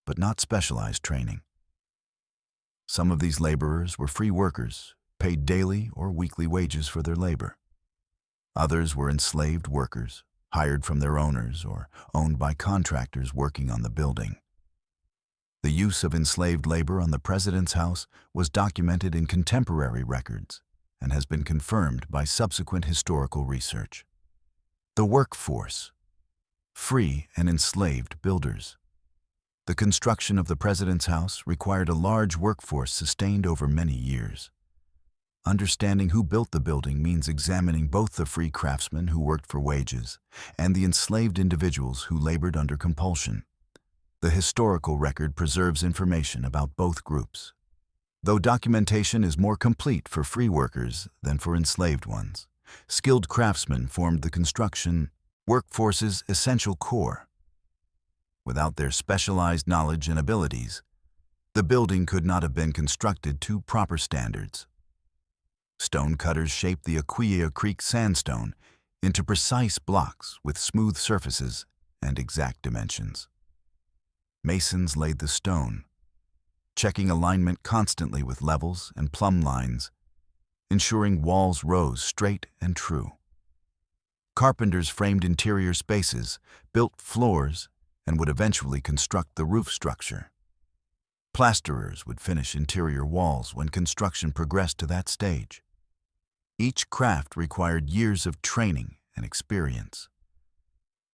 but not specialized training. Some of these laborers were free workers, paid daily or weekly wages for their labor. Others were enslaved workers, hired from their owners or owned by contractors working on the building. The use of enslaved labor on the President's house was documented in contemporary records and has been confirmed by subsequent historical research. The workforce: free and enslaved builders. The construction of the President's house required a large workforce sustained over many years. Understanding who built the building means examining both the free craftsmen who worked for wages and the enslaved individuals who labored under compulsion. The historical record preserves information about both groups, though documentation is more complete for free workers than for enslaved ones. Skilled craftsmen formed the construction workforce's essential core. Without their specialized knowledge and abilities, the building could not have been constructed to proper standards. Stone cutters shaped the Aquia Creek sandstone into precise blocks with smooth surfaces and exact dimensions. Masons laid the stone, checking alignment constantly with levels and plumb lines, ensuring walls rose straight and true. Carpenters framed interior spaces, built floors, and would eventually construct the roof structure. Plasterers would finish interior walls when construction progressed to that stage. Each craft required years of training and experience.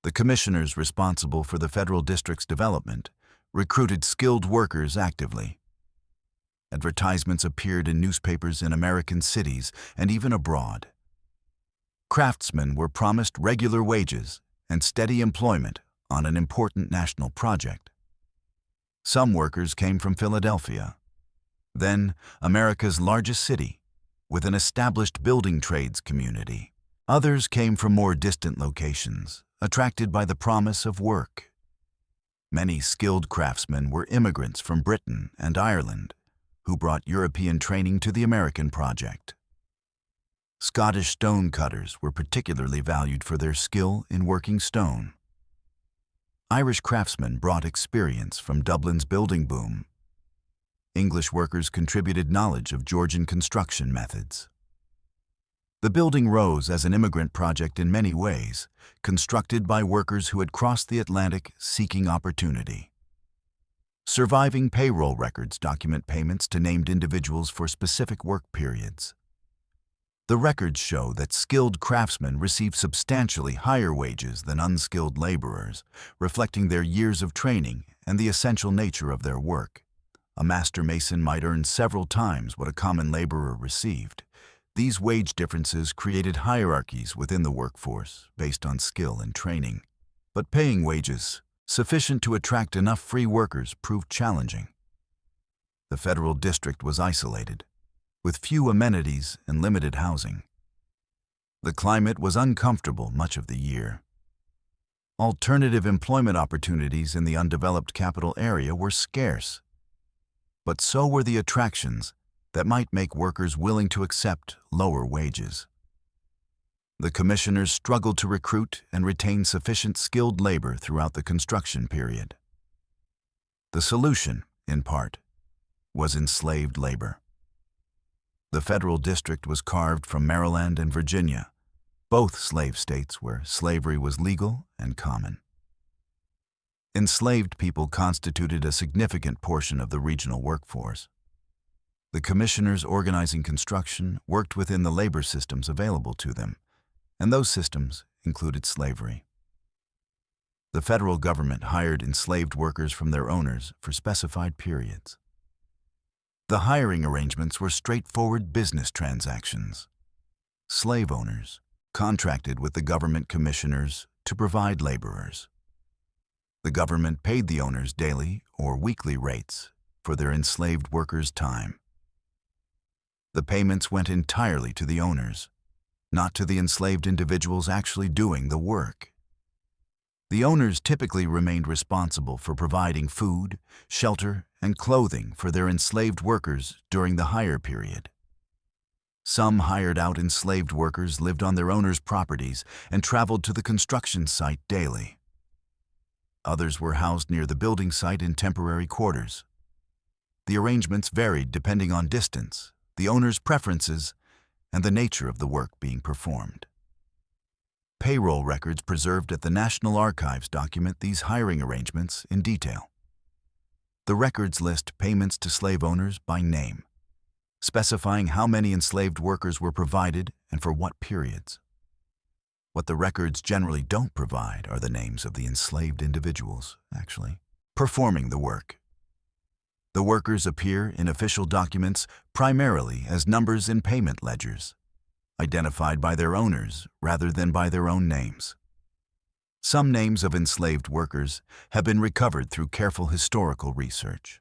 The commissioners responsible for the federal district's development recruited skilled workers actively. Advertisements appeared in newspapers in American cities and even abroad. Craftsmen were promised regular wages and steady employment on an important national project. Some workers came from Philadelphia, then America's largest city, with an established building trades community. Others came from more distant locations, attracted by the promise of work. Many skilled craftsmen were immigrants from Britain and Ireland, who brought European training to the American project. Scottish stone cutters were particularly valued for their skill in working stone. Irish craftsmen brought experience from Dublin's building boom. English workers contributed knowledge of Georgian construction methods. The building rose as an immigrant project in many ways, constructed by workers who had crossed the Atlantic seeking opportunity. Surviving payroll records document payments to named individuals for specific work periods. The records show that skilled craftsmen received substantially higher wages than unskilled laborers, reflecting their years of training and the essential nature of their work. A master mason might earn several times what a common laborer received. These wage differences created hierarchies within the workforce based on skill and training. But paying wages sufficient to attract enough free workers proved challenging. The federal district was isolated, with few amenities and limited housing. The climate was uncomfortable much of the year. Alternative employment opportunities in the undeveloped capital area were scarce, but so were the attractions that might make workers willing to accept lower wages. The commissioners struggled to recruit and retain sufficient skilled labor throughout the construction period. The solution, in part, was enslaved labor. The federal district was carved from Maryland and Virginia, both slave states where slavery was legal and common. Enslaved people constituted a significant portion of the regional workforce. The commissioners organizing construction worked within the labor systems available to them, and those systems included slavery. The federal government hired enslaved workers from their owners for specified periods. The hiring arrangements were straightforward business transactions. Slave owners contracted with the government commissioners to provide laborers. The government paid the owners daily or weekly rates for their enslaved workers' time. The payments went entirely to the owners, not to the enslaved individuals actually doing the work. The owners typically remained responsible for providing food, shelter, and clothing for their enslaved workers during the hire period. Some hired out enslaved workers lived on their owners' properties and traveled to the construction site daily. Others were housed near the building site in temporary quarters. The arrangements varied depending on distance, the owner's preferences, and the nature of the work being performed. Payroll records preserved at the National Archives document these hiring arrangements in detail. The records list payments to slave owners by name, specifying how many enslaved workers were provided and for what periods. What the records generally don't provide are the names of the enslaved individuals, performing the work. The workers appear in official documents primarily as numbers in payment ledgers, identified by their owners rather than by their own names. Some names of enslaved workers have been recovered through careful historical research.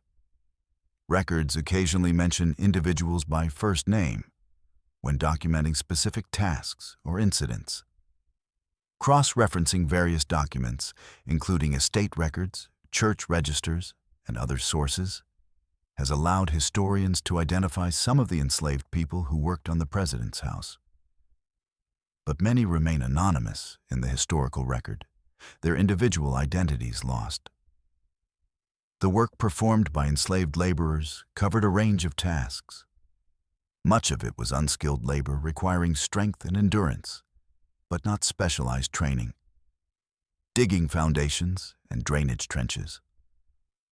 Records occasionally mention individuals by first name when documenting specific tasks or incidents. Cross-referencing various documents, including estate records, church registers, and other sources, has allowed historians to identify some of the enslaved people who worked on the president's house. But many remain anonymous in the historical record, their individual identities lost. The work performed by enslaved laborers covered a range of tasks. Much of it was unskilled labor requiring strength and endurance, but not specialized training. Digging foundations and drainage trenches,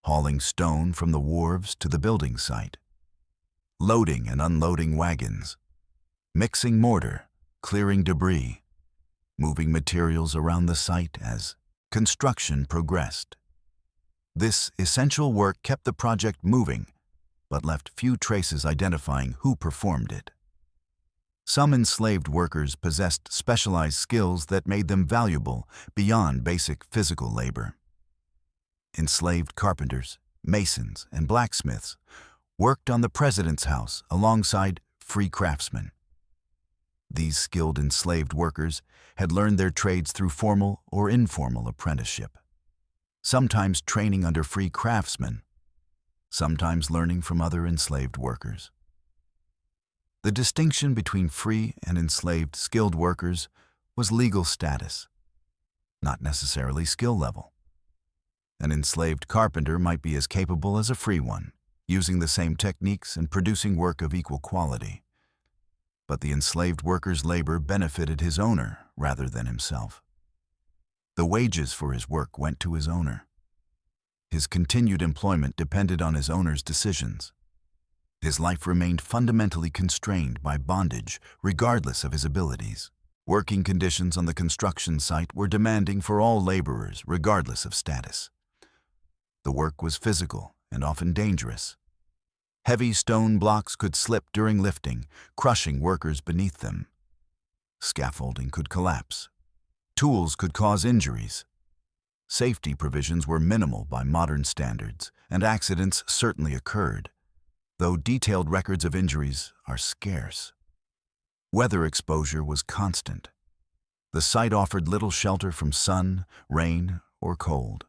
hauling stone from the wharves to the building site, loading and unloading wagons, mixing mortar, clearing debris, moving materials around the site as construction progressed. This essential work kept the project moving, but left few traces identifying who performed it. Some enslaved workers possessed specialized skills that made them valuable beyond basic physical labor. Enslaved carpenters, masons, and blacksmiths worked on the president's house alongside free craftsmen. These skilled enslaved workers had learned their trades through formal or informal apprenticeship, sometimes training under free craftsmen, sometimes learning from other enslaved workers. The distinction between free and enslaved skilled workers was legal status, not necessarily skill level. An enslaved carpenter might be as capable as a free one, using the same techniques and producing work of equal quality. But the enslaved worker's labor benefited his owner rather than himself. The wages for his work went to his owner. His continued employment depended on his owner's decisions. His life remained fundamentally constrained by bondage, regardless of his abilities. Working conditions on the construction site were demanding for all laborers, regardless of status. The work was physical and often dangerous. Heavy stone blocks could slip during lifting, crushing workers beneath them. Scaffolding could collapse. Tools could cause injuries. Safety provisions were minimal by modern standards, and accidents certainly occurred, though detailed records of injuries are scarce. Weather exposure was constant. The site offered little shelter from sun, rain, or cold.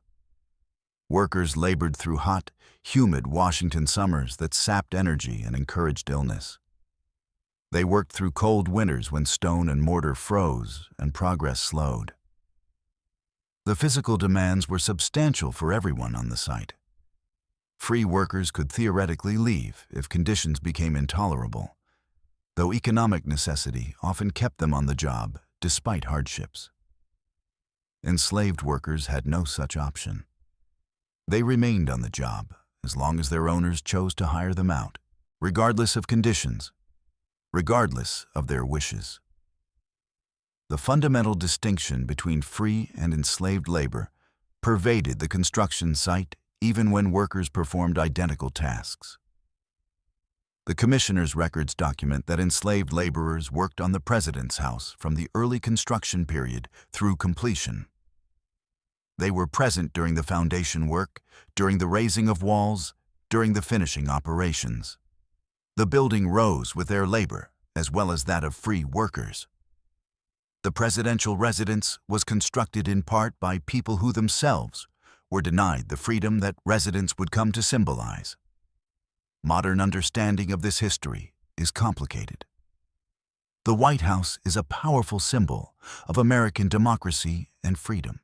Workers labored through hot, humid Washington summers that sapped energy and encouraged illness. They worked through cold winters when stone and mortar froze and progress slowed. The physical demands were substantial for everyone on the site. Free workers could theoretically leave if conditions became intolerable, though economic necessity often kept them on the job despite hardships. Enslaved workers had no such option. They remained on the job as long as their owners chose to hire them out, regardless of conditions, regardless of their wishes. The fundamental distinction between free and enslaved labor pervaded the construction site even when workers performed identical tasks. The commissioner's records document that enslaved laborers worked on the president's house from the early construction period through completion. They were present during the foundation work, during the raising of walls, during the finishing operations. The building rose with their labor, as well as that of free workers. The presidential residence was constructed in part by people who themselves were denied the freedom that residence would come to symbolize. Modern understanding of this history is complicated. The White House is a powerful symbol of American democracy and freedom.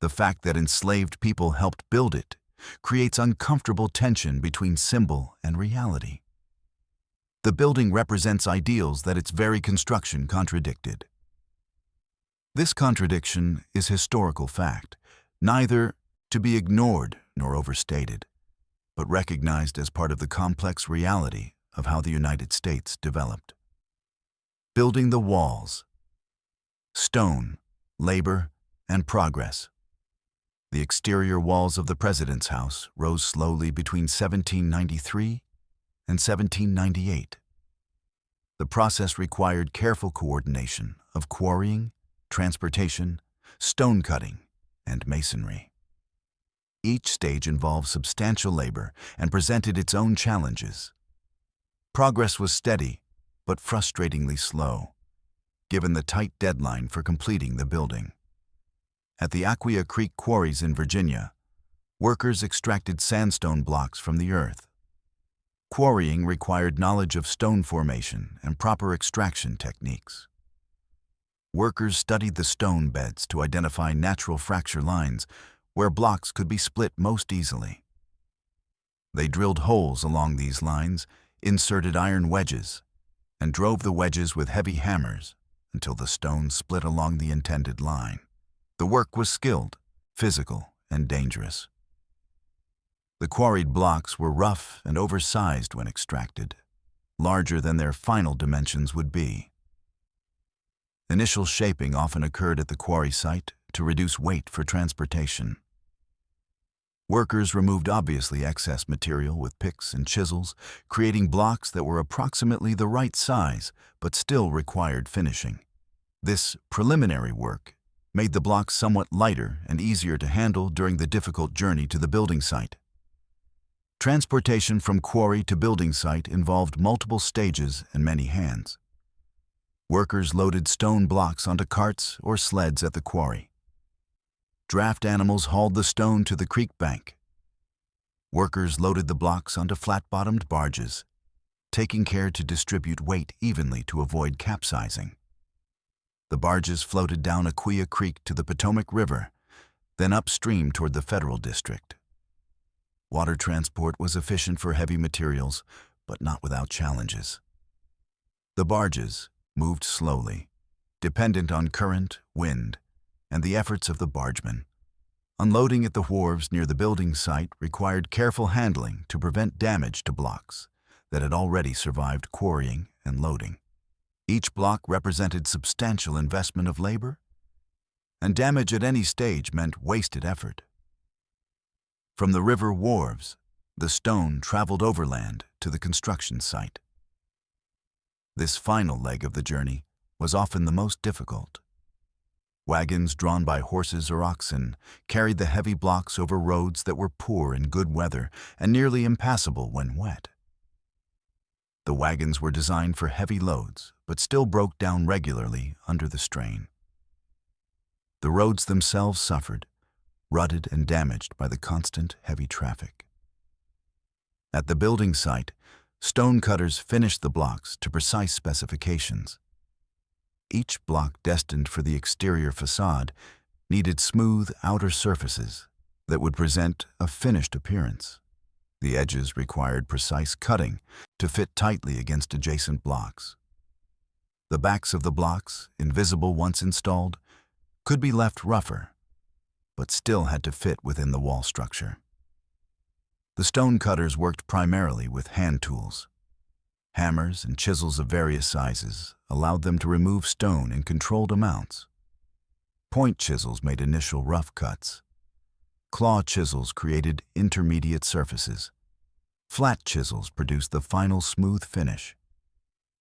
The fact that enslaved people helped build it creates uncomfortable tension between symbol and reality. The building represents ideals that its very construction contradicted. This contradiction is historical fact, neither to be ignored nor overstated, but recognized as part of the complex reality of how the United States developed. Building the walls. Stone, labor, and progress. The exterior walls of the president's house rose slowly between 1793 and 1798. The process required careful coordination of quarrying, transportation, stone cutting, and masonry. Each stage involved substantial labor and presented its own challenges. Progress was steady, but frustratingly slow, given the tight deadline for completing the building. At the Aquia Creek quarries in Virginia, workers extracted sandstone blocks from the earth. Quarrying required knowledge of stone formation and proper extraction techniques. Workers studied the stone beds to identify natural fracture lines where blocks could be split most easily. They drilled holes along these lines, inserted iron wedges, and drove the wedges with heavy hammers until the stone split along the intended line. The work was skilled, physical, and dangerous. The quarried blocks were rough and oversized when extracted, larger than their final dimensions would be. Initial shaping often occurred at the quarry site to reduce weight for transportation. Workers removed obviously excess material with picks and chisels, creating blocks that were approximately the right size but still required finishing. This preliminary work made the blocks somewhat lighter and easier to handle during the difficult journey to the building site. Transportation from quarry to building site involved multiple stages and many hands. Workers loaded stone blocks onto carts or sleds at the quarry. Draft animals hauled the stone to the creek bank. Workers loaded the blocks onto flat-bottomed barges, taking care to distribute weight evenly to avoid capsizing. The barges floated down Aquia Creek to the Potomac River, then upstream toward the Federal District. Water transport was efficient for heavy materials, but not without challenges. The barges moved slowly, dependent on current, wind, and the efforts of the bargemen. Unloading at the wharves near the building site required careful handling to prevent damage to blocks that had already survived quarrying and loading. Each block represented substantial investment of labor, and damage at any stage meant wasted effort. From the river wharves, the stone traveled overland to the construction site. This final leg of the journey was often the most difficult. Wagons drawn by horses or oxen carried the heavy blocks over roads that were poor in good weather and nearly impassable when wet. The wagons were designed for heavy loads, but still broke down regularly under the strain. The roads themselves suffered, rutted and damaged by the constant heavy traffic. At the building site, stonecutters finished the blocks to precise specifications. Each block destined for the exterior facade needed smooth outer surfaces that would present a finished appearance. The edges required precise cutting to fit tightly against adjacent blocks. The backs of the blocks, invisible once installed, could be left rougher, but still had to fit within the wall structure. The stonecutters worked primarily with hand tools. Hammers and chisels of various sizes allowed them to remove stone in controlled amounts. Point chisels made initial rough cuts. Claw chisels created intermediate surfaces. Flat chisels produced the final smooth finish.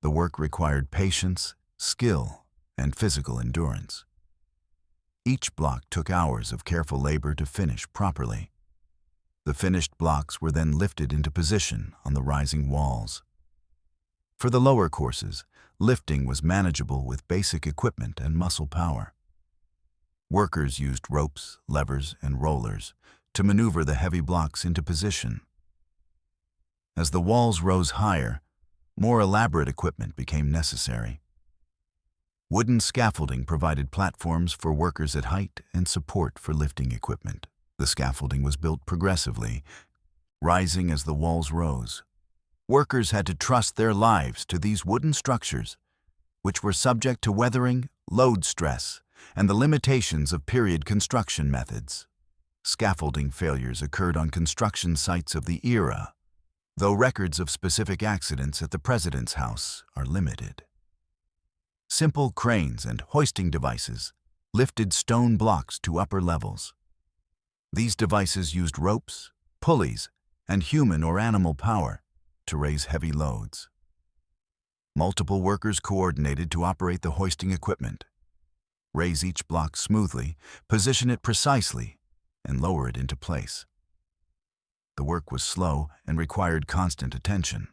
The work required patience, skill, and physical endurance. Each block took hours of careful labor to finish properly. The finished blocks were then lifted into position on the rising walls. For the lower courses, lifting was manageable with basic equipment and muscle power. Workers used ropes, levers, and rollers to maneuver the heavy blocks into position. As the walls rose higher, more elaborate equipment became necessary. Wooden scaffolding provided platforms for workers at height and support for lifting equipment. The scaffolding was built progressively, rising as the walls rose. Workers had to trust their lives to these wooden structures, which were subject to weathering, load stress, and the limitations of period construction methods. Scaffolding failures occurred on construction sites of the era, though records of specific accidents at the President's house are limited. Simple cranes and hoisting devices lifted stone blocks to upper levels. These devices used ropes, pulleys, and human or animal power to raise heavy loads. Multiple workers coordinated to operate the hoisting equipment, raise each block smoothly, position it precisely, and lower it into place. The work was slow and required constant attention.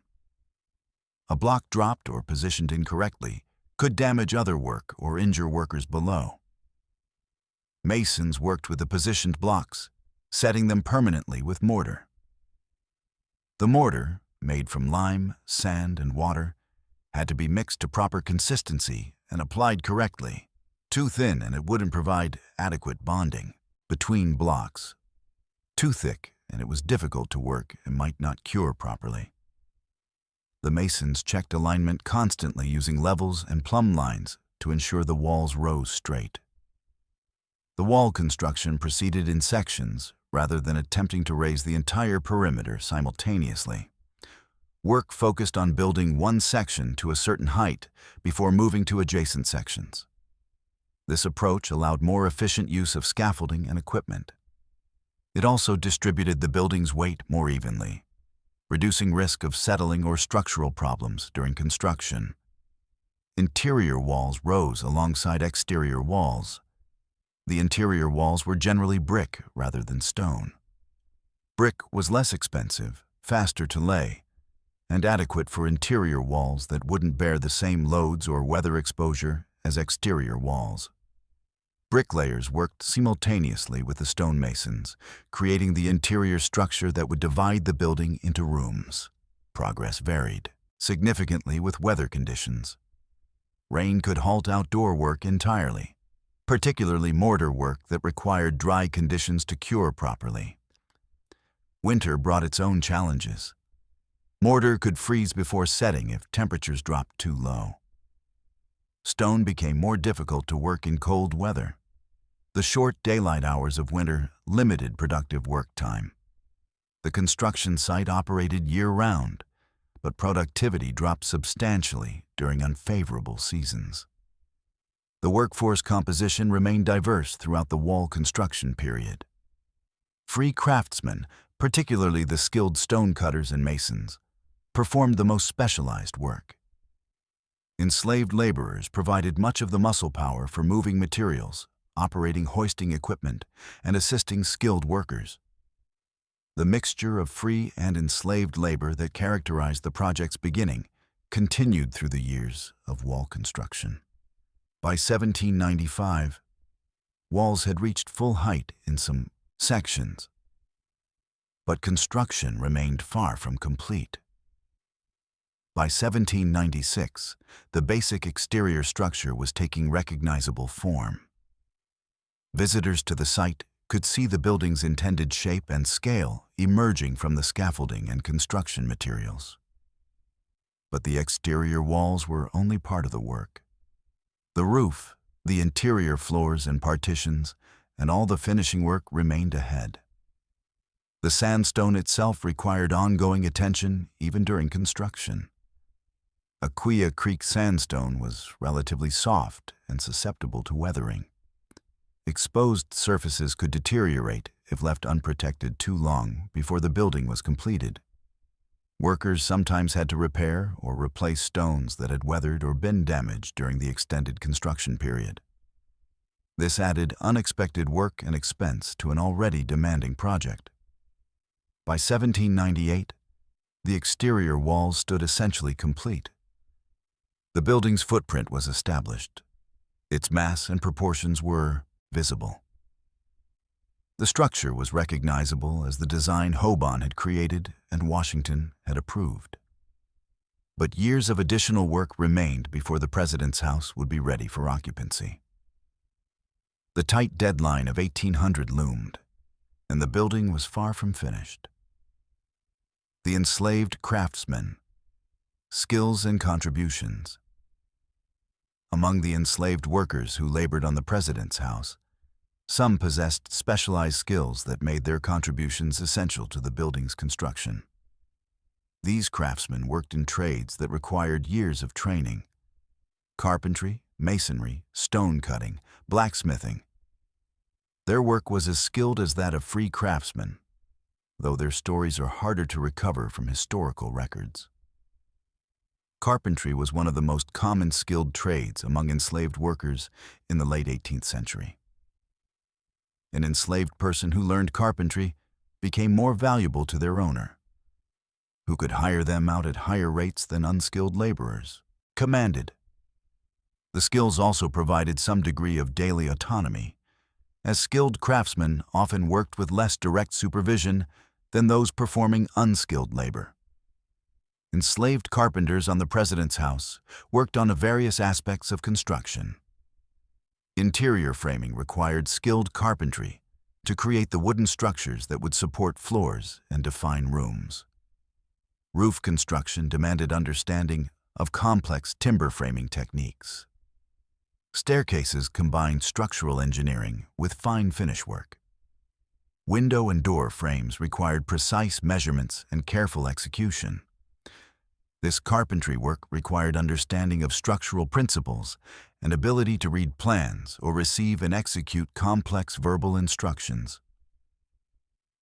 A block dropped or positioned incorrectly could damage other work or injure workers below. Masons worked with the positioned blocks, setting them permanently with mortar. The mortar, made from lime, sand, and water, had to be mixed to proper consistency and applied correctly. Too thin and it wouldn't provide adequate bonding between blocks. Too thick and it was difficult to work and might not cure properly. The masons checked alignment constantly using levels and plumb lines to ensure the walls rose straight. The wall construction proceeded in sections rather than attempting to raise the entire perimeter simultaneously. Work focused on building one section to a certain height before moving to adjacent sections. This approach allowed more efficient use of scaffolding and equipment. It also distributed the building's weight more evenly, reducing risk of settling or structural problems during construction. Interior walls rose alongside exterior walls. The interior walls were generally brick rather than stone. Brick was less expensive, faster to lay, and adequate for interior walls that wouldn't bear the same loads or weather exposure as exterior walls. Bricklayers worked simultaneously with the stonemasons, creating the interior structure that would divide the building into rooms. Progress varied significantly with weather conditions. Rain could halt outdoor work entirely, particularly mortar work that required dry conditions to cure properly. Winter brought its own challenges. Mortar could freeze before setting if temperatures dropped too low. Stone became more difficult to work in cold weather. The short daylight hours of winter limited productive work time. The construction site operated year-round, but productivity dropped substantially during unfavorable seasons. The workforce composition remained diverse throughout the wall construction period. Free craftsmen, particularly the skilled stonecutters and masons, performed the most specialized work. Enslaved laborers provided much of the muscle power for moving materials, operating hoisting equipment, and assisting skilled workers. The mixture of free and enslaved labor that characterized the project's beginning continued through the years of wall construction. By 1795, walls had reached full height in some sections, but construction remained far from complete. By 1796, the basic exterior structure was taking recognizable form. Visitors to the site could see the building's intended shape and scale emerging from the scaffolding and construction materials. But the exterior walls were only part of the work. The roof, the interior floors and partitions, and all the finishing work remained ahead. The sandstone itself required ongoing attention even during construction. Aquia Creek sandstone was relatively soft and susceptible to weathering. Exposed surfaces could deteriorate if left unprotected too long before the building was completed. Workers sometimes had to repair or replace stones that had weathered or been damaged during the extended construction period. This added unexpected work and expense to an already demanding project. By 1798, the exterior walls stood essentially complete. The building's footprint was established. Its mass and proportions were visible. The structure was recognizable as the design Hoban had created and Washington had approved. But years of additional work remained before the President's house would be ready for occupancy. The tight deadline of 1800 loomed, and the building was far from finished. The enslaved craftsmen, skills and contributions. Among the enslaved workers who labored on the President's house, some possessed specialized skills that made their contributions essential to the building's construction. These craftsmen worked in trades that required years of training: carpentry, masonry, stone cutting, blacksmithing. Their work was as skilled as that of free craftsmen, though their stories are harder to recover from historical records. Carpentry was one of the most common skilled trades among enslaved workers in the late 18th century. An enslaved person who learned carpentry became more valuable to their owner, who could hire them out at higher rates than unskilled laborers commanded. The skills also provided some degree of daily autonomy, as skilled craftsmen often worked with less direct supervision than those performing unskilled labor. Enslaved carpenters on the President's house worked on various aspects of construction. Interior framing required skilled carpentry to create the wooden structures that would support floors and define rooms. Roof construction demanded understanding of complex timber framing techniques. Staircases combined structural engineering with fine finish work. Window and door frames required precise measurements and careful execution. This carpentry work required understanding of structural principles and ability to read plans or receive and execute complex verbal instructions.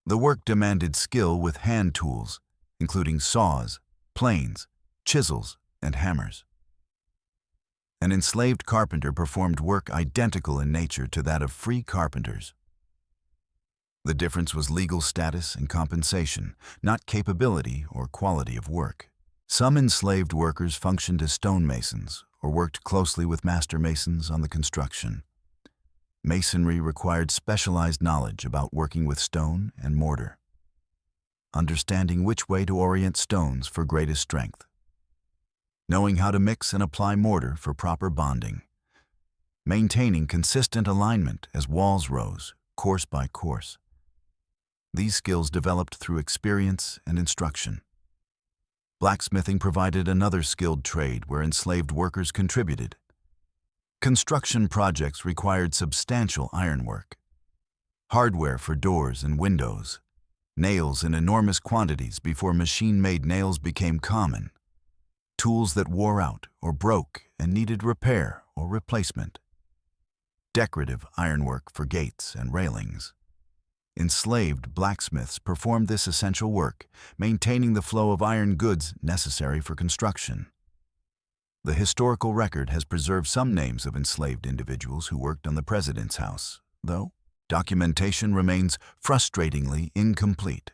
The work demanded skill with hand tools, including saws, planes, chisels, and hammers. An enslaved carpenter performed work identical in nature to that of free carpenters. The difference was legal status and compensation, not capability or quality of work. Some enslaved workers functioned as stonemasons or worked closely with master masons on the construction. Masonry required specialized knowledge about working with stone and mortar, understanding which way to orient stones for greatest strength, knowing how to mix and apply mortar for proper bonding, maintaining consistent alignment as walls rose, course by course. These skills developed through experience and instruction. Blacksmithing provided another skilled trade where enslaved workers contributed. Construction projects required substantial ironwork, hardware for doors and windows, nails in enormous quantities before machine-made nails became common, tools that wore out or broke and needed repair or replacement, decorative ironwork for gates and railings. Enslaved blacksmiths performed this essential work, maintaining the flow of iron goods necessary for construction. The historical record has preserved some names of enslaved individuals who worked on the president's house, though documentation remains frustratingly incomplete.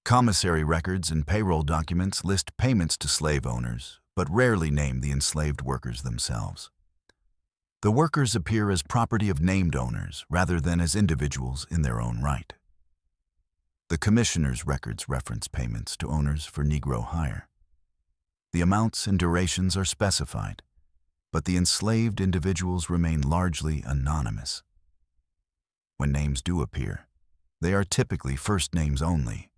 Commissary records and payroll documents list payments to slave owners, but rarely name the enslaved workers themselves. The workers appear as property of named owners rather than as individuals in their own right. The commissioner's records reference payments to owners for Negro hire. The amounts and durations are specified, but the enslaved individuals remain largely anonymous. When names do appear, they are typically first names only,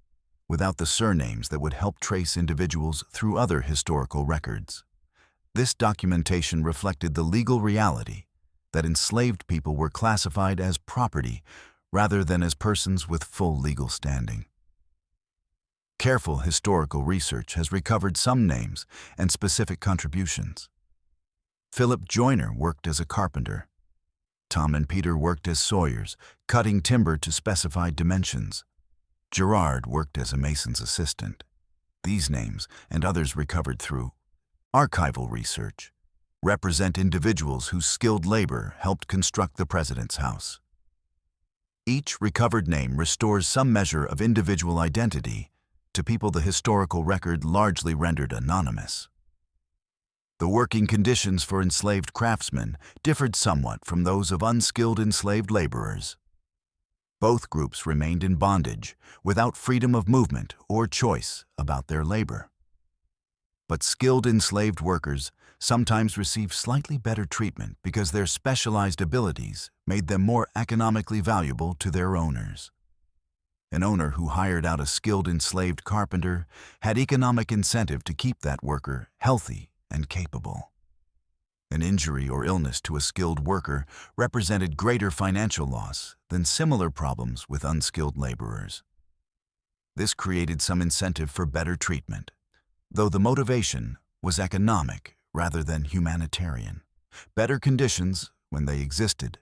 without the surnames that would help trace individuals through other historical records. This documentation reflected the legal reality that enslaved people were classified as property rather than as persons with full legal standing. Careful historical research has recovered some names and specific contributions. Philip Joyner worked as a carpenter. Tom and Peter worked as sawyers, cutting timber to specified dimensions. Gerard worked as a mason's assistant. These names, and others recovered through archival research, represent individuals whose skilled labor helped construct the president's house. Each recovered name restores some measure of individual identity to people the historical record largely rendered anonymous. The working conditions for enslaved craftsmen differed somewhat from those of unskilled enslaved laborers. Both groups remained in bondage, without freedom of movement or choice about their labor. But skilled enslaved workers sometimes received slightly better treatment because their specialized abilities made them more economically valuable to their owners. An owner who hired out a skilled enslaved carpenter had economic incentive to keep that worker healthy and capable. An injury or illness to a skilled worker represented greater financial loss than similar problems with unskilled laborers. This created some incentive for better treatment, though the motivation was economic rather than humanitarian. Better conditions, when they existed,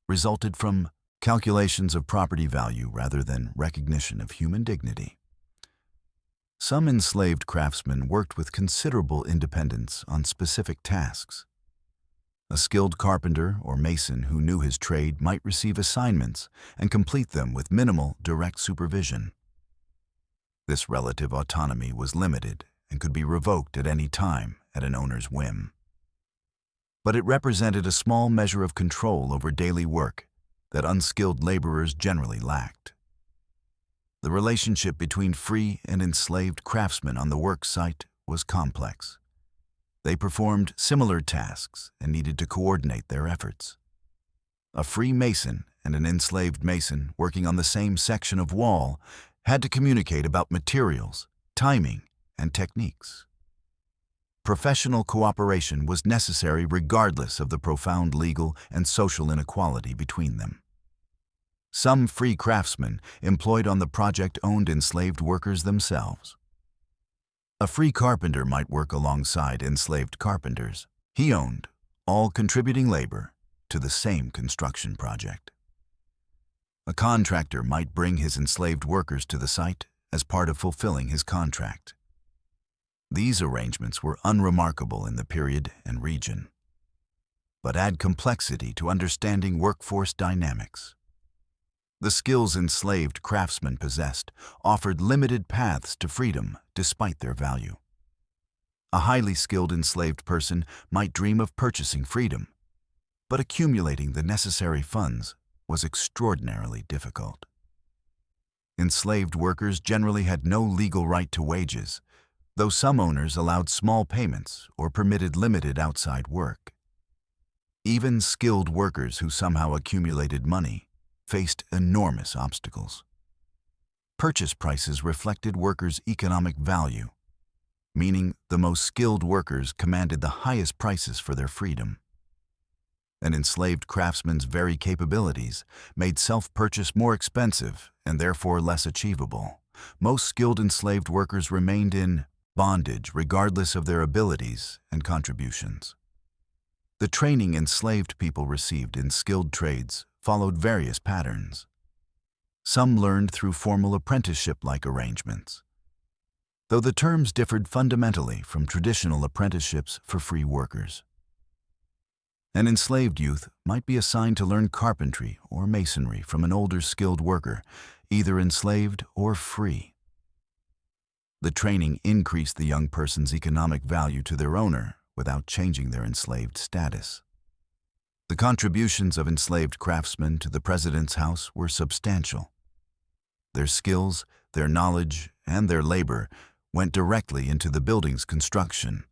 resulted from calculations of property value rather than recognition of human dignity. Some enslaved craftsmen worked with considerable independence on specific tasks. A skilled carpenter or mason who knew his trade might receive assignments and complete them with minimal direct supervision. This relative autonomy was limited and could be revoked at any time at an owner's whim. But it represented a small measure of control over daily work that unskilled laborers generally lacked. The relationship between free and enslaved craftsmen on the work site was complex. They performed similar tasks and needed to coordinate their efforts. A free mason and an enslaved mason working on the same section of wall had to communicate about materials, timing, and techniques. Professional cooperation was necessary regardless of the profound legal and social inequality between them. Some free craftsmen employed on the project owned enslaved workers themselves. A free carpenter might work alongside enslaved carpenters. He owned all contributing labor to the same construction project. A contractor might bring his enslaved workers to the site as part of fulfilling his contract. These arrangements were unremarkable in the period and region, but add complexity to understanding workforce dynamics. The skills enslaved craftsmen possessed offered limited paths to freedom despite their value. A highly skilled enslaved person might dream of purchasing freedom, but accumulating the necessary funds was extraordinarily difficult. Enslaved workers generally had no legal right to wages, though some owners allowed small payments or permitted limited outside work. Even skilled workers who somehow accumulated money faced enormous obstacles. Purchase prices reflected workers' economic value, meaning the most skilled workers commanded the highest prices for their freedom. An enslaved craftsman's very capabilities made self-purchase more expensive and therefore less achievable. Most skilled enslaved workers remained in bondage regardless of their abilities and contributions. The training enslaved people received in skilled trades followed various patterns. Some learned through formal apprenticeship-like arrangements. though the terms differed fundamentally from traditional apprenticeships for free workers. An enslaved youth might be assigned to learn carpentry or masonry from an older skilled worker, either enslaved or free. The training increased the young person's economic value to their owner without changing their enslaved status. The contributions of enslaved craftsmen to the president's house were substantial. Their skills, their knowledge, and their labor went directly into the building's construction.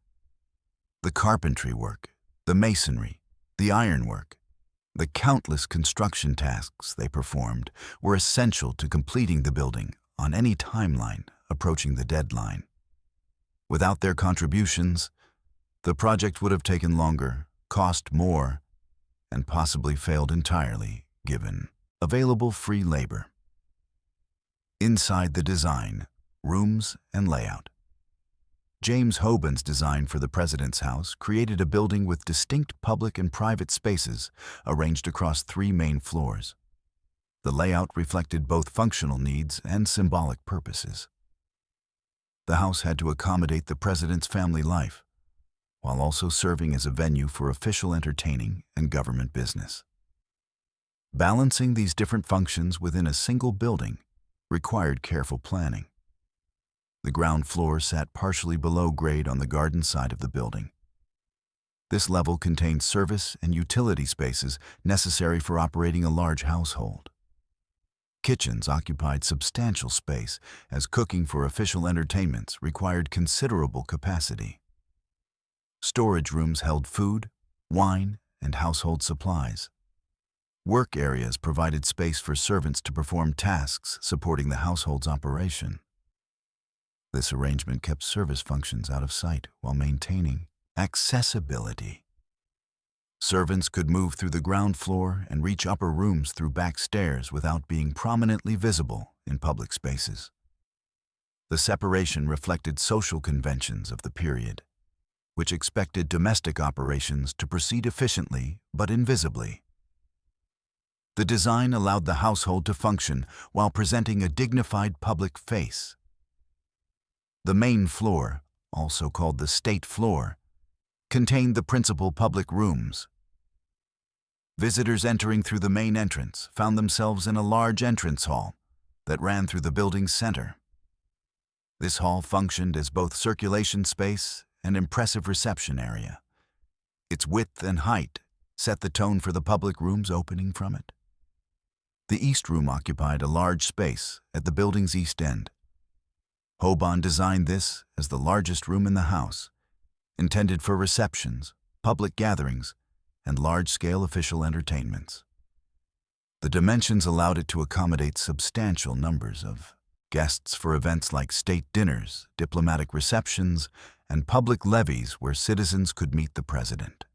The carpentry work, the masonry, the ironwork, the countless construction tasks they performed were essential to completing the building on any timeline approaching the deadline. Without their contributions, the project would have taken longer, cost more, and possibly failed entirely given available free labor. Inside the design, rooms, and layout. James Hoban's design for the president's house created a building with distinct public and private spaces arranged across 3 main floors. The layout reflected both functional needs and symbolic purposes. The house had to accommodate the president's family life, while also serving as a venue for official entertaining and government business. Balancing these different functions within a single building required careful planning. The ground floor sat partially below grade on the garden side of the building. This level contained service and utility spaces necessary for operating a large household. Kitchens occupied substantial space, as cooking for official entertainments required considerable capacity. Storage rooms held food, wine, and household supplies. Work areas provided space for servants to perform tasks supporting the household's operation. This arrangement kept service functions out of sight while maintaining accessibility. Servants could move through the ground floor and reach upper rooms through back stairs without being prominently visible in public spaces. The separation reflected social conventions of the period, which expected domestic operations to proceed efficiently but invisibly. The design allowed the household to function while presenting a dignified public face. The main floor, also called the state floor, contained the principal public rooms. Visitors entering through the main entrance found themselves in a large entrance hall that ran through the building's center. This hall functioned as both circulation space and impressive reception area. Its width and height set the tone for the public rooms opening from it. The East Room occupied a large space at the building's east end. Hoban designed this as the largest room in the house, intended for receptions, public gatherings, and large-scale official entertainments. The dimensions allowed it to accommodate substantial numbers of guests for events like state dinners, diplomatic receptions, and public levees where citizens could meet the president.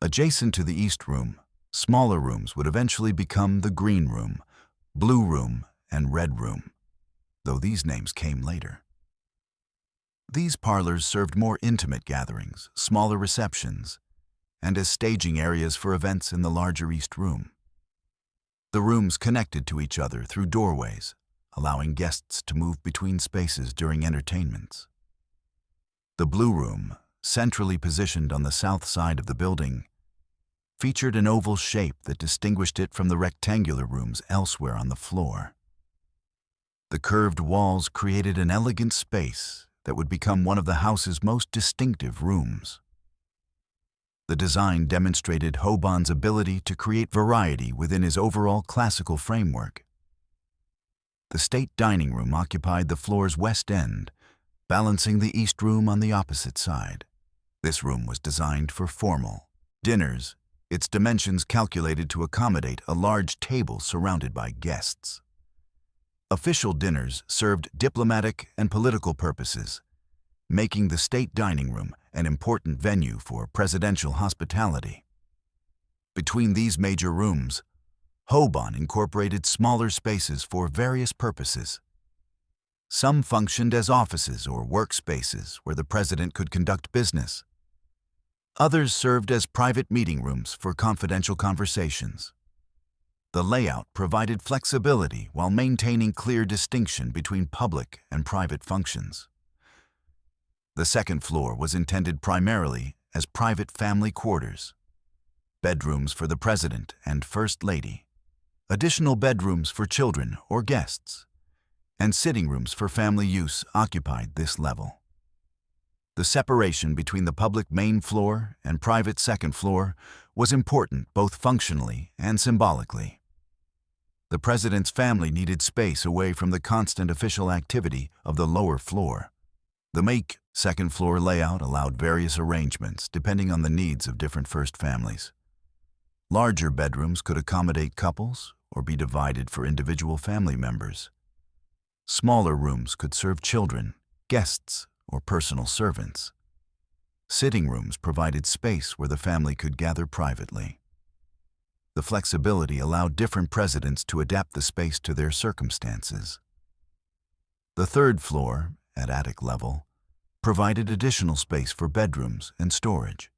Adjacent to the East Room, smaller rooms would eventually become the Green Room, Blue Room, and Red Room, though these names came later. These parlors served more intimate gatherings, smaller receptions, and as staging areas for events in the larger East Room. The rooms connected to each other through doorways, allowing guests to move between spaces during entertainments. The Blue Room, centrally positioned on the south side of the building, featured an oval shape that distinguished it from the rectangular rooms elsewhere on the floor. The curved walls created an elegant space that would become one of the house's most distinctive rooms. The design demonstrated Hoban's ability to create variety within his overall classical framework. The state dining room occupied the floor's west end, balancing the East Room on the opposite side. This room was designed for formal dinners, its dimensions calculated to accommodate a large table surrounded by guests. Official dinners served diplomatic and political purposes, making the state dining room an important venue for presidential hospitality. Between these major rooms, Hoban incorporated smaller spaces for various purposes. Some functioned as offices or workspaces where the president could conduct business. Others served as private meeting rooms for confidential conversations. The layout provided flexibility while maintaining clear distinction between public and private functions. The second floor was intended primarily as private family quarters, bedrooms for the President and First Lady, additional bedrooms for children or guests, and sitting rooms for family use occupied this level. The separation between the public main floor and private second floor was important both functionally and symbolically. The President's family needed space away from the constant official activity of the lower floor. The make second floor layout allowed various arrangements depending on the needs of different first families. Larger bedrooms could accommodate couples or be divided for individual family members. Smaller rooms could serve children, guests, or personal servants. Sitting rooms provided space where the family could gather privately. The flexibility allowed different presidents to adapt the space to their circumstances. The third floor, at attic level, provided additional space for bedrooms and storage.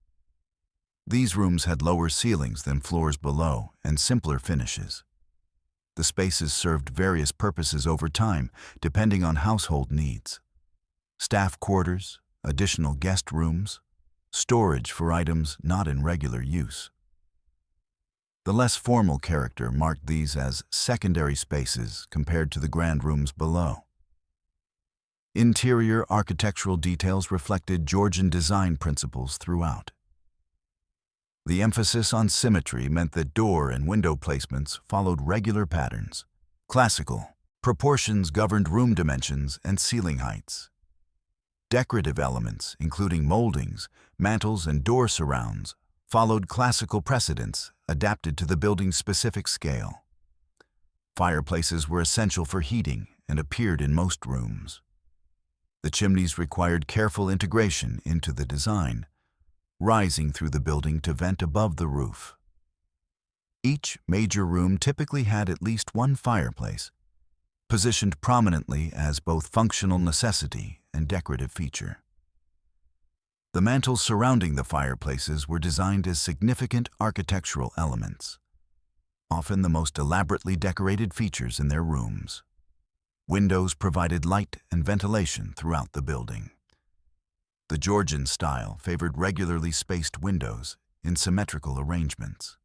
These rooms had lower ceilings than floors below and simpler finishes. The spaces served various purposes over time, depending on household needs. Staff quarters, additional guest rooms, storage for items not in regular use. The less formal character marked these as secondary spaces compared to the grand rooms below. Interior architectural details reflected Georgian design principles throughout. The emphasis on symmetry meant that door and window placements followed regular patterns. Classical proportions governed room dimensions and ceiling heights. Decorative elements, including moldings, mantels, and door surrounds, followed classical precedents adapted to the building's specific scale. Fireplaces were essential for heating and appeared in most rooms. The chimneys required careful integration into the design, rising through the building to vent above the roof. Each major room typically had at least one fireplace, positioned prominently as both functional necessity and decorative feature. The mantels surrounding the fireplaces were designed as significant architectural elements, often the most elaborately decorated features in their rooms. Windows provided light and ventilation throughout the building. The Georgian style favored regularly spaced windows in symmetrical arrangements.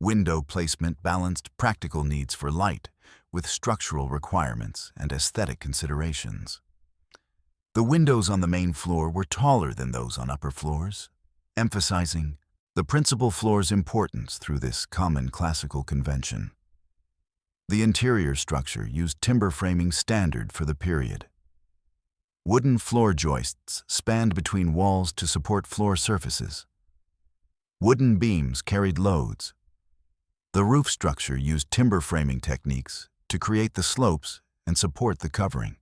Window placement balanced practical needs for light with structural requirements and aesthetic considerations. The windows on the main floor were taller than those on upper floors, emphasizing the principal floor's importance through this common classical convention. The interior structure used timber framing standard for the period. Wooden floor joists spanned between walls to support floor surfaces. Wooden beams carried loads. The roof structure used timber framing techniques to create the slopes and support the covering.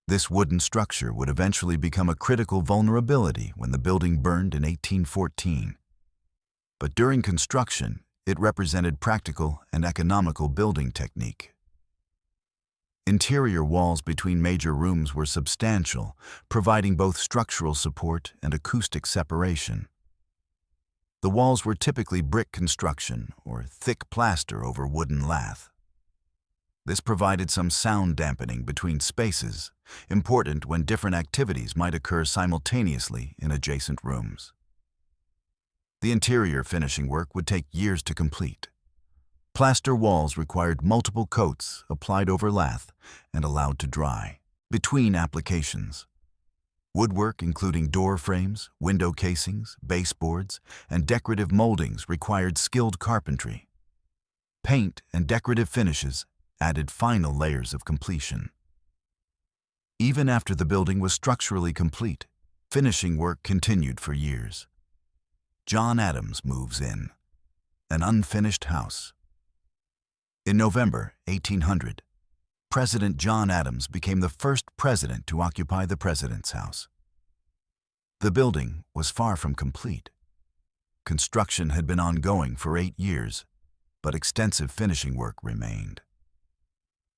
This wooden structure would eventually become a critical vulnerability when the building burned in 1814. But during construction, it represented practical and economical building technique. Interior walls between major rooms were substantial, providing both structural support and acoustic separation. The walls were typically brick construction or thick plaster over wooden lath. This provided some sound dampening between spaces, important when different activities might occur simultaneously in adjacent rooms. The interior finishing work would take years to complete. Plaster walls required multiple coats applied over lath and allowed to dry. Between applications, woodwork including door frames, window casings, baseboards, and decorative moldings required skilled carpentry. Paint and decorative finishes added final layers of completion. Even after the building was structurally complete, finishing work continued for years. John Adams moves in. An unfinished house. In November 1800, President John Adams became the first president to occupy the President's house. The building was far from complete. Construction had been ongoing for 8 years, but extensive finishing work remained.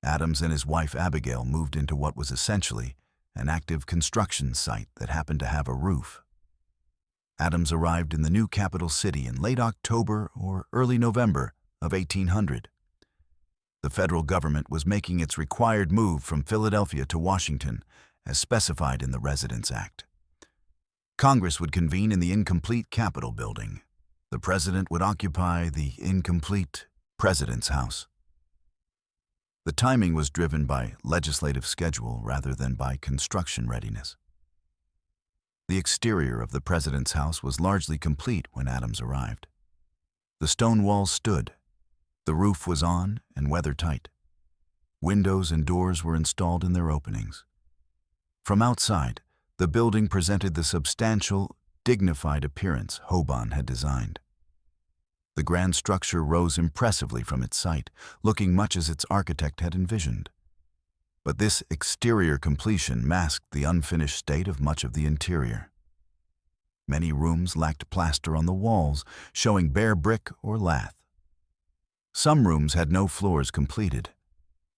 Adams and his wife Abigail moved into what was essentially an active construction site that happened to have a roof. Adams arrived in the new capital city in late October or early November of 1800. The federal government was making its required move from Philadelphia to Washington, as specified in the Residence Act. Congress would convene in the incomplete Capitol building. The president would occupy the incomplete President's House. The timing was driven by legislative schedule rather than by construction readiness. The exterior of the President's house was largely complete when Adams arrived. The stone walls stood. The roof was on and weather-tight. Windows and doors were installed in their openings. From outside, the building presented the substantial, dignified appearance Hoban had designed. The grand structure rose impressively from its site, looking much as its architect had envisioned. But this exterior completion masked the unfinished state of much of the interior. Many rooms lacked plaster on the walls, showing bare brick or lath. Some rooms had no floors completed.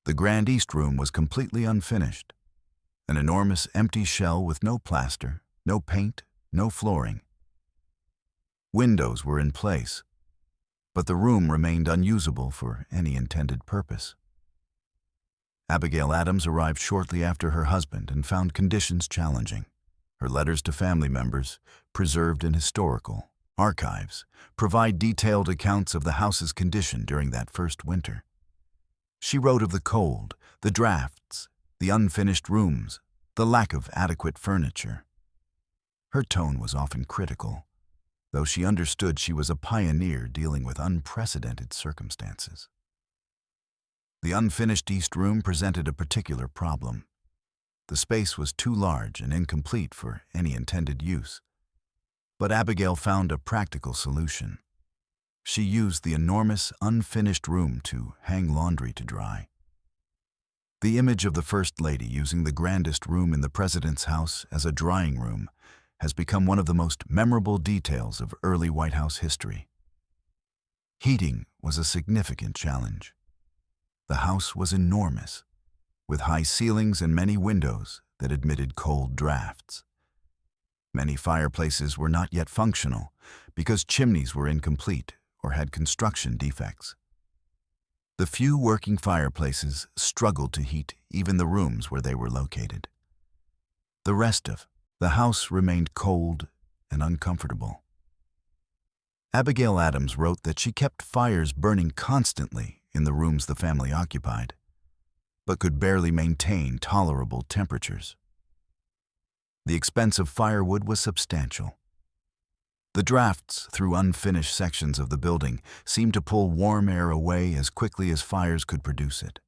The Grand East Room was completely unfinished, an enormous empty shell with no plaster, no paint, no flooring. Windows were in place, but the room remained unusable for any intended purpose. Abigail Adams arrived shortly after her husband and found conditions challenging. Her letters to family members, preserved in historical archives, provide detailed accounts of the house's condition during that first winter. She wrote of the cold, the drafts, the unfinished rooms, the lack of adequate furniture. Her tone was often critical, though she understood she was a pioneer dealing with unprecedented circumstances. The unfinished East Room presented a particular problem. The space was too large and incomplete for any intended use. But Abigail found a practical solution. She used the enormous unfinished room to hang laundry to dry. The image of the First Lady using the grandest room in the President's house as a drying room has become one of the most memorable details of early White House history. Heating was a significant challenge. The house was enormous, with high ceilings and many windows that admitted cold drafts. Many fireplaces were not yet functional because chimneys were incomplete or had construction defects. The few working fireplaces struggled to heat even the rooms where they were located. The rest of the house remained cold and uncomfortable. Abigail Adams wrote that she kept fires burning constantly in the rooms the family occupied, but could barely maintain tolerable temperatures. The expense of firewood was substantial. The drafts through unfinished sections of the building seemed to pull warm air away as quickly as fires could produce it.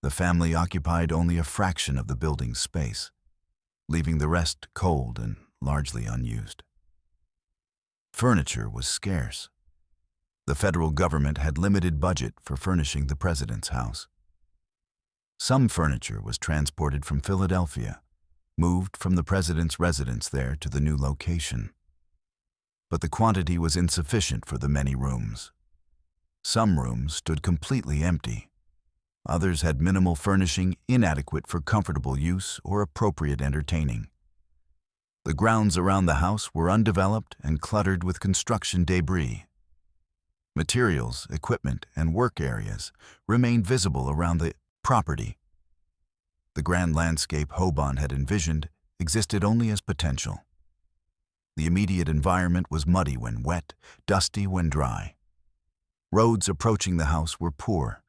The family occupied only a fraction of the building's space, leaving the rest cold and largely unused. Furniture was scarce. The federal government had limited budget for furnishing the President's house. Some furniture was transported from Philadelphia, moved from the President's residence there to the new location. But the quantity was insufficient for the many rooms. Some rooms stood completely empty. Others had minimal furnishing inadequate for comfortable use or appropriate entertaining. The grounds around the house were undeveloped and cluttered with construction debris. Materials, equipment, and work areas remained visible around the property. The grand landscape Hoban had envisioned existed only as potential. The immediate environment was muddy when wet, dusty when dry. Roads approaching the house were poor.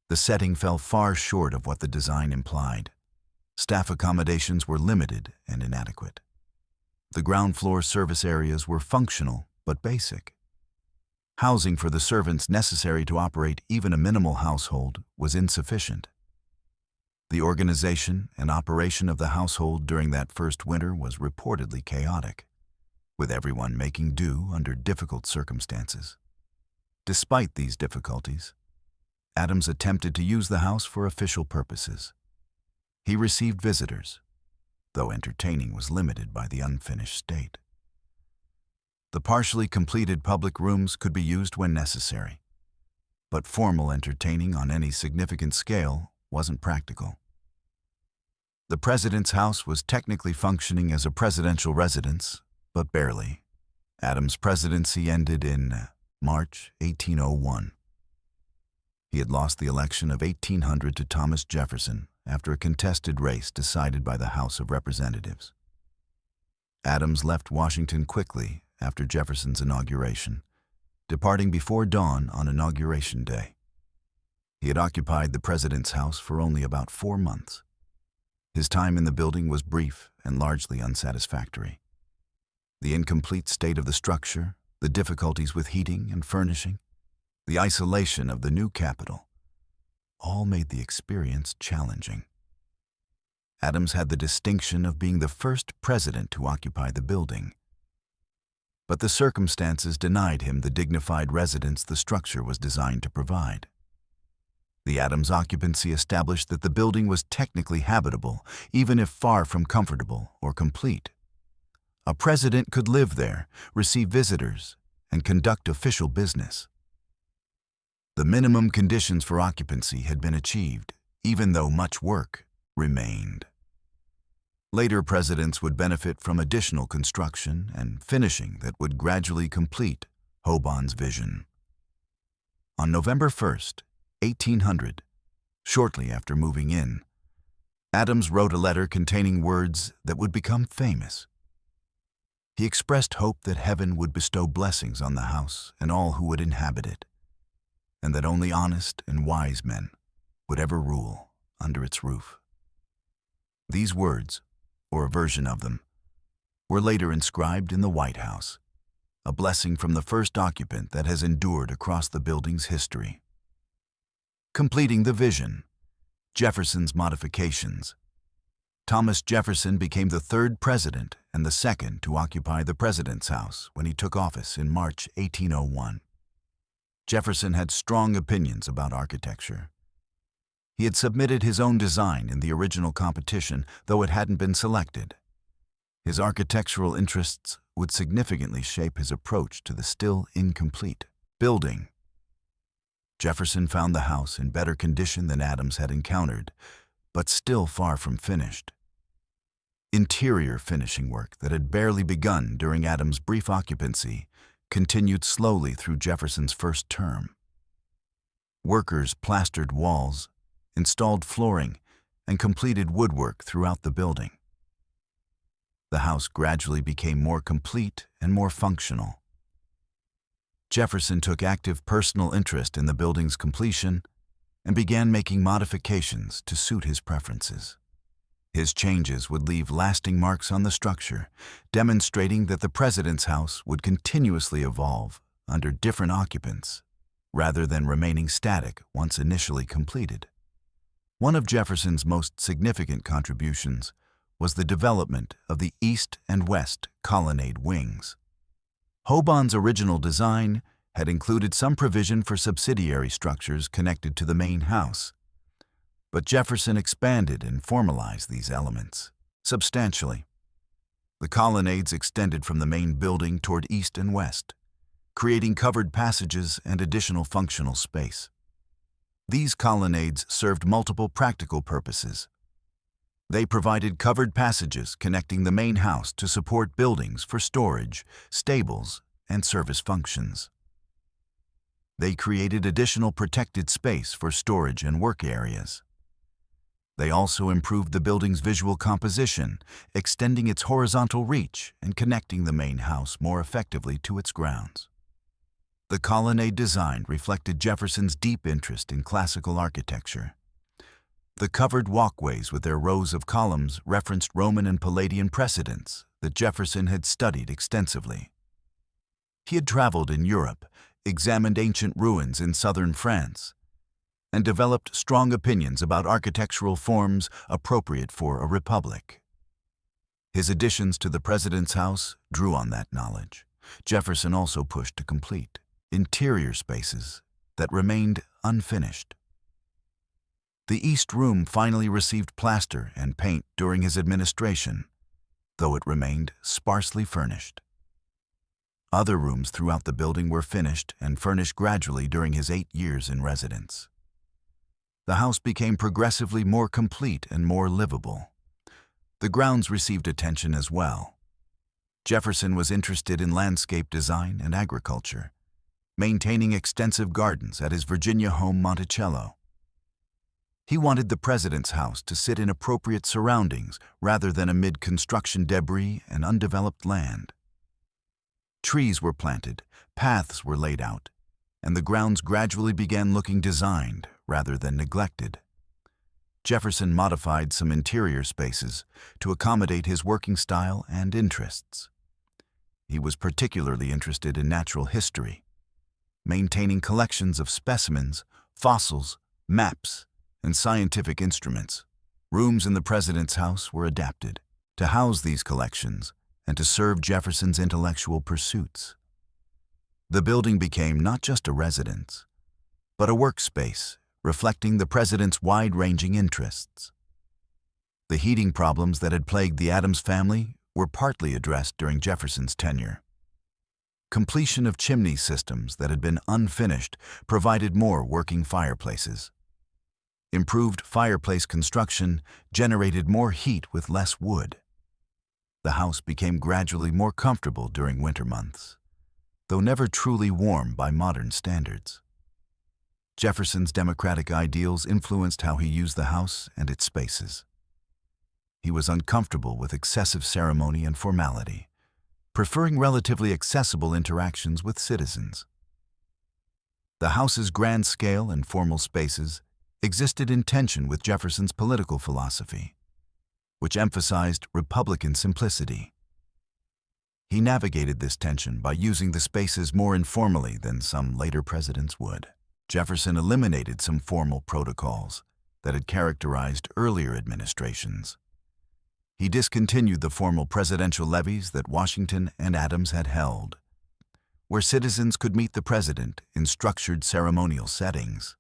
The setting fell far short of what the design implied. Staff accommodations were limited and inadequate. The ground floor service areas were functional but basic. Housing for the servants necessary to operate even a minimal household was insufficient. The organization and operation of the household during that first winter was reportedly chaotic, with everyone making do under difficult circumstances. Despite these difficulties, Adams attempted to use the house for official purposes. He received visitors, though entertaining was limited by the unfinished state. The partially completed public rooms could be used when necessary, but formal entertaining on any significant scale wasn't practical. The President's house was technically functioning as a presidential residence, but barely. Adams' presidency ended in March 1801. He had lost the election of 1800 to Thomas Jefferson after a contested race decided by the House of Representatives. Adams left Washington quickly after Jefferson's inauguration, departing before dawn on Inauguration Day. He had occupied the President's house for only about 4 months. His time in the building was brief and largely unsatisfactory. The incomplete state of the structure, the difficulties with heating and furnishing, the isolation of the new Capitol, all made the experience challenging. Adams had the distinction of being the first president to occupy the building. But the circumstances denied him the dignified residence the structure was designed to provide. The Adams occupancy established that the building was technically habitable, even if far from comfortable or complete. A president could live there, receive visitors, and conduct official business. The minimum conditions for occupancy had been achieved, even though much work remained. Later presidents would benefit from additional construction and finishing that would gradually complete Hobon's vision. On November 1st, 1800, shortly after moving in, Adams wrote a letter containing words that would become famous. He expressed hope that heaven would bestow blessings on the house and all who would inhabit it, and that only honest and wise men would ever rule under its roof. These words, or a version of them, were later inscribed in the White House, a blessing from the first occupant that has endured across the building's history. Completing the vision, Jefferson's modifications. Thomas Jefferson became the third president and the second to occupy the President's house when he took office in March 1801. Jefferson had strong opinions about architecture. He had submitted his own design in the original competition, though it hadn't been selected. His architectural interests would significantly shape his approach to the still incomplete building. Jefferson found the house in better condition than Adams had encountered, but still far from finished. Interior finishing work that had barely begun during Adams' brief occupancy continued slowly through Jefferson's first term. Workers plastered walls, installed flooring, and completed woodwork throughout the building. The house gradually became more complete and more functional. Jefferson took active personal interest in the building's completion and began making modifications to suit his preferences. His changes would leave lasting marks on the structure, demonstrating that the President's house would continuously evolve under different occupants, rather than remaining static once initially completed. One of Jefferson's most significant contributions was the development of the east and west colonnade wings. Hobon's original design had included some provision for subsidiary structures connected to the main house, but Jefferson expanded and formalized these elements substantially. The colonnades extended from the main building toward east and west, creating covered passages and additional functional space. These colonnades served multiple practical purposes. They provided covered passages connecting the main house to support buildings for storage, stables, and service functions. They created additional protected space for storage and work areas. They also improved the building's visual composition, extending its horizontal reach and connecting the main house more effectively to its grounds. The colonnade design reflected Jefferson's deep interest in classical architecture. The covered walkways with their rows of columns referenced Roman and Palladian precedents that Jefferson had studied extensively. He had traveled in Europe, examined ancient ruins in southern France, and developed strong opinions about architectural forms appropriate for a republic. His additions to the President's house drew on that knowledge. Jefferson also pushed to complete interior spaces that remained unfinished. The East Room finally received plaster and paint during his administration, though it remained sparsely furnished. Other rooms throughout the building were finished and furnished gradually during his 8 years in residence. The house became progressively more complete and more livable. The grounds received attention as well. Jefferson was interested in landscape design and agriculture. maintaining extensive gardens at his Virginia home Monticello. He wanted the president's house to sit in appropriate surroundings rather than amid construction debris and undeveloped land. Trees were planted, paths were laid out, and the grounds gradually began looking designed rather than neglected. Jefferson modified some interior spaces to accommodate his working style and interests. He was particularly interested in natural history, maintaining collections of specimens, fossils, maps, and scientific instruments. Rooms in the president's house were adapted to house these collections and to serve Jefferson's intellectual pursuits. The building became not just a residence, but a workspace reflecting the president's wide-ranging interests. The heating problems that had plagued the Adams family were partly addressed during Jefferson's tenure. Completion of chimney systems that had been unfinished provided more working fireplaces. Improved fireplace construction generated more heat with less wood. The house became gradually more comfortable during winter months, though never truly warm by modern standards. Jefferson's democratic ideals influenced how he used the house and its spaces. He was uncomfortable with excessive ceremony and formality, preferring relatively accessible interactions with citizens. The house's grand scale and formal spaces existed in tension with Jefferson's political philosophy, which emphasized Republican simplicity. He navigated this tension by using the spaces more informally than some later presidents would. Jefferson eliminated some formal protocols that had characterized earlier administrations. He discontinued the formal presidential levees that Washington and Adams had held, where citizens could meet the president in structured ceremonial settings.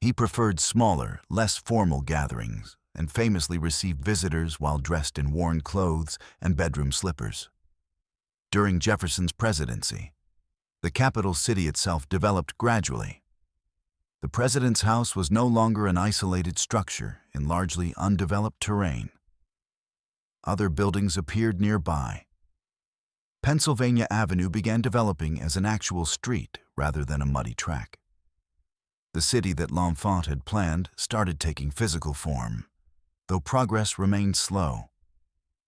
He preferred smaller, less formal gatherings and famously received visitors while dressed in worn clothes and bedroom slippers. During Jefferson's presidency, the capital city itself developed gradually. The president's house was no longer an isolated structure in largely undeveloped terrain. Other buildings appeared nearby. Pennsylvania Avenue began developing as an actual street rather than a muddy track. The city that L'Enfant had planned started taking physical form, though progress remained slow.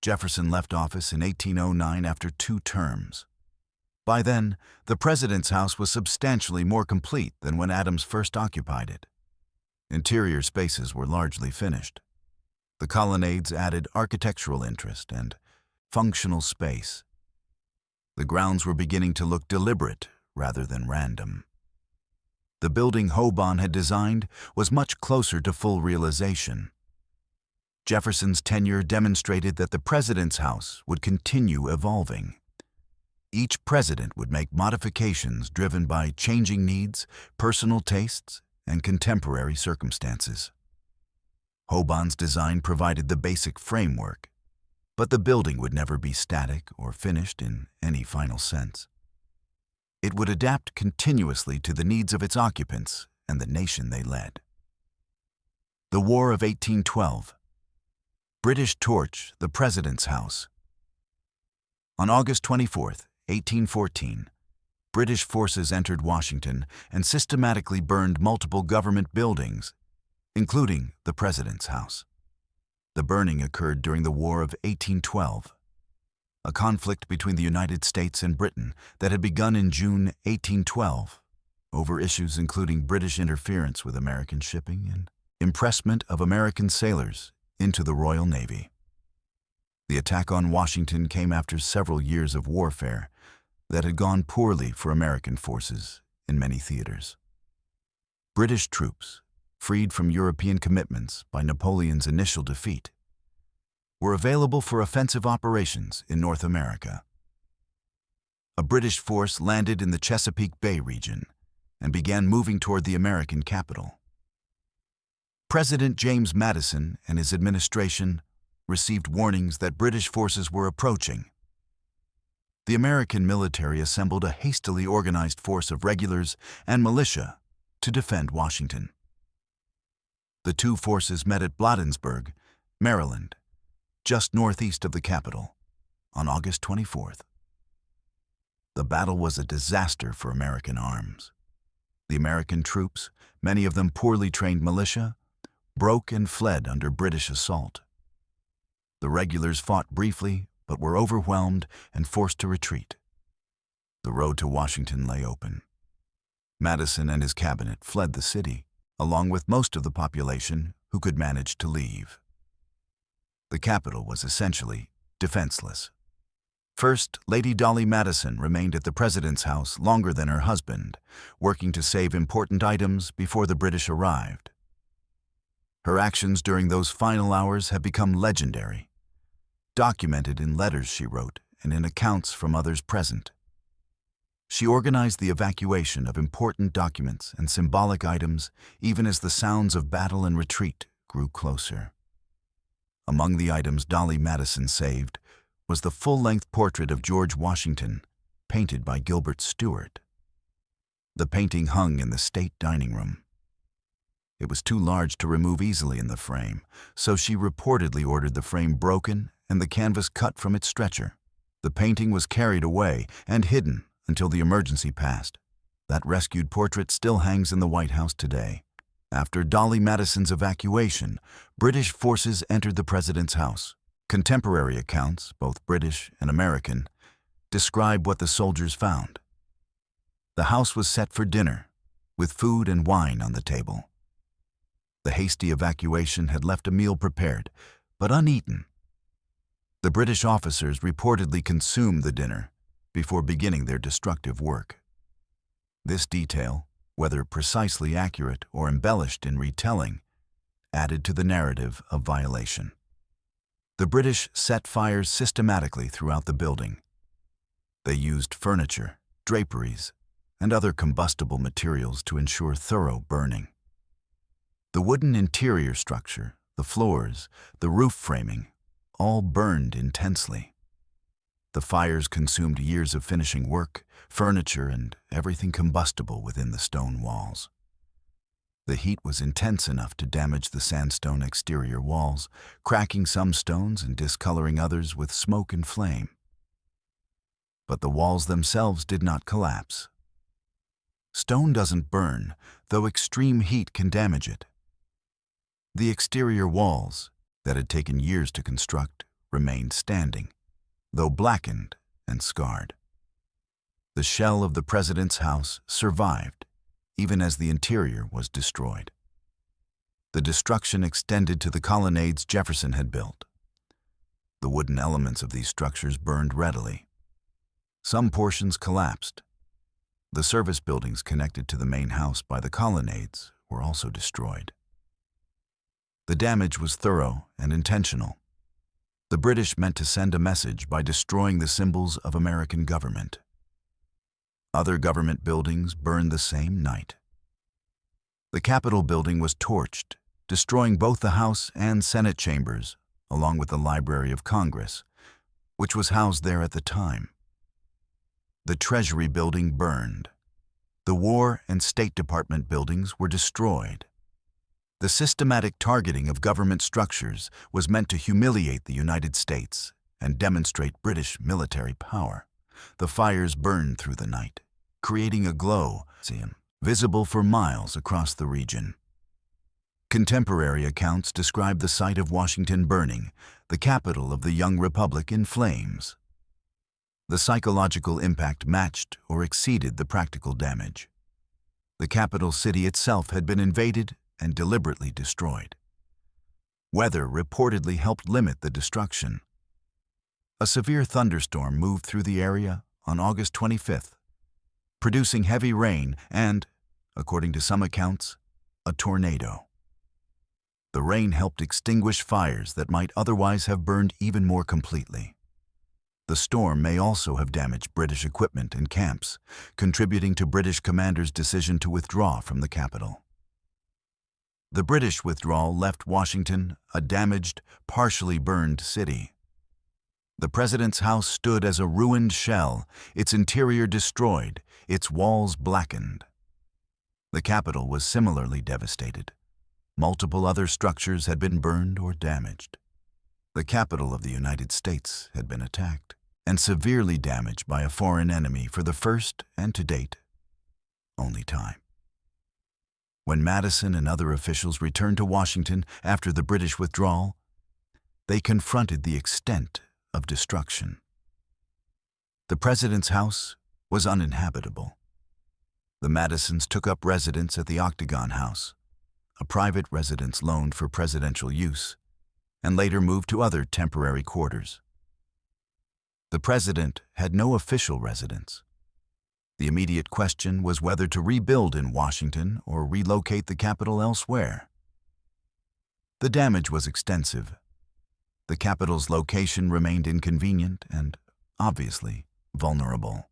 Jefferson left office in 1809 after 2 terms. By then, the president's house was substantially more complete than when Adams first occupied it. Interior spaces were largely finished. The colonnades added architectural interest and functional space. The grounds were beginning to look deliberate rather than random. The building Hobon had designed was much closer to full realization. Jefferson's tenure demonstrated that the president's house would continue evolving. Each president would make modifications driven by changing needs, personal tastes, and contemporary circumstances. Hobon's design provided the basic framework, but the building would never be static or finished in any final sense. It would adapt continuously to the needs of its occupants and the nation they led. The War of 1812. British torch the President's House. On August 24, 1814, British forces entered Washington and systematically burned multiple government buildings, including the President's House. The burning occurred during the War of 1812, a conflict between the United States and Britain that had begun in June 1812 over issues including British interference with American shipping and impressment of American sailors into the Royal Navy. The attack on Washington came after several years of warfare that had gone poorly for American forces in many theaters. British troops, freed from European commitments by Napoleon's initial defeat, were available for offensive operations in North America. A British force landed in the Chesapeake Bay region and began moving toward the American capital. President James Madison and his administration received warnings that British forces were approaching. The American military assembled a hastily organized force of regulars and militia to defend Washington. The two forces met at Bladensburg, Maryland, just northeast of the capital, on August 24th. The battle was a disaster for American arms. The American troops, many of them poorly trained militia, broke and fled under British assault. The regulars fought briefly, but were overwhelmed and forced to retreat. The road to Washington lay open. Madison and his cabinet fled the city, along with most of the population who could manage to leave. The capital was essentially defenseless. First, Lady Dolly Madison remained at the president's house longer than her husband, working to save important items before the British arrived. Her actions during those final hours have become legendary, documented in letters she wrote and in accounts from others present. She organized the evacuation of important documents and symbolic items even as the sounds of battle and retreat grew closer. Among the items Dolly Madison saved was the full-length portrait of George Washington, painted by Gilbert Stuart. The painting hung in the state dining room. It was too large to remove easily in the frame, so she reportedly ordered the frame broken and the canvas cut from its stretcher. The painting was carried away and hidden until the emergency passed. That rescued portrait still hangs in the White House today. After Dolly Madison's evacuation, British forces entered the president's house. Contemporary accounts, both British and American, describe what the soldiers found. The house was set for dinner, with food and wine on the table. The hasty evacuation had left a meal prepared, but uneaten. The British officers reportedly consumed the dinner before beginning their destructive work. This detail, whether precisely accurate or embellished in retelling, added to the narrative of violation. The British set fires systematically throughout the building. They used furniture, draperies, and other combustible materials to ensure thorough burning. The wooden interior structure, the floors, the roof framing, all burned intensely. The fires consumed years of finishing work, furniture, and everything combustible within the stone walls. The heat was intense enough to damage the sandstone exterior walls, cracking some stones and discoloring others with smoke and flame. But the walls themselves did not collapse. Stone doesn't burn, though extreme heat can damage it. The exterior walls, that had taken years to construct, remained standing, though blackened and scarred. The shell of the president's house survived, even as the interior was destroyed. The destruction extended to the colonnades Jefferson had built. The wooden elements of these structures burned readily. Some portions collapsed. The service buildings connected to the main house by the colonnades were also destroyed. The damage was thorough and intentional. The British meant to send a message by destroying the symbols of American government. Other government buildings burned the same night. The Capitol building was torched, destroying both the House and Senate chambers, along with the Library of Congress, which was housed there at the time. The Treasury building burned. The War and State Department buildings were destroyed. The systematic targeting of government structures was meant to humiliate the United States and demonstrate British military power. The fires burned through the night, creating a glow visible for miles across the region. Contemporary accounts describe the site of Washington burning, the capital of the young republic, in flames. The psychological impact matched or exceeded the practical damage. The capital city itself had been invaded and deliberately destroyed. Weather reportedly helped limit the destruction. A severe thunderstorm moved through the area on August 25th, producing heavy rain and, according to some accounts, a tornado. The rain helped extinguish fires that might otherwise have burned even more completely. The storm may also have damaged British equipment and camps, contributing to British commanders' decision to withdraw from the capital. The British withdrawal left Washington a damaged, partially burned city. The president's house stood as a ruined shell, its interior destroyed, its walls blackened. The Capitol was similarly devastated. Multiple other structures had been burned or damaged. The capital of the United States had been attacked. and severely damaged by a foreign enemy for the first and, to date, only time. When Madison and other officials returned to Washington after the British withdrawal, they confronted the extent of destruction. The president's house was uninhabitable. The Madisons took up residence at the Octagon House, a private residence loaned for presidential use, and later moved to other temporary quarters. The president had no official residence. The immediate question was whether to rebuild in Washington or relocate the capital elsewhere. The damage was extensive. The capital's location remained inconvenient and, obviously, vulnerable.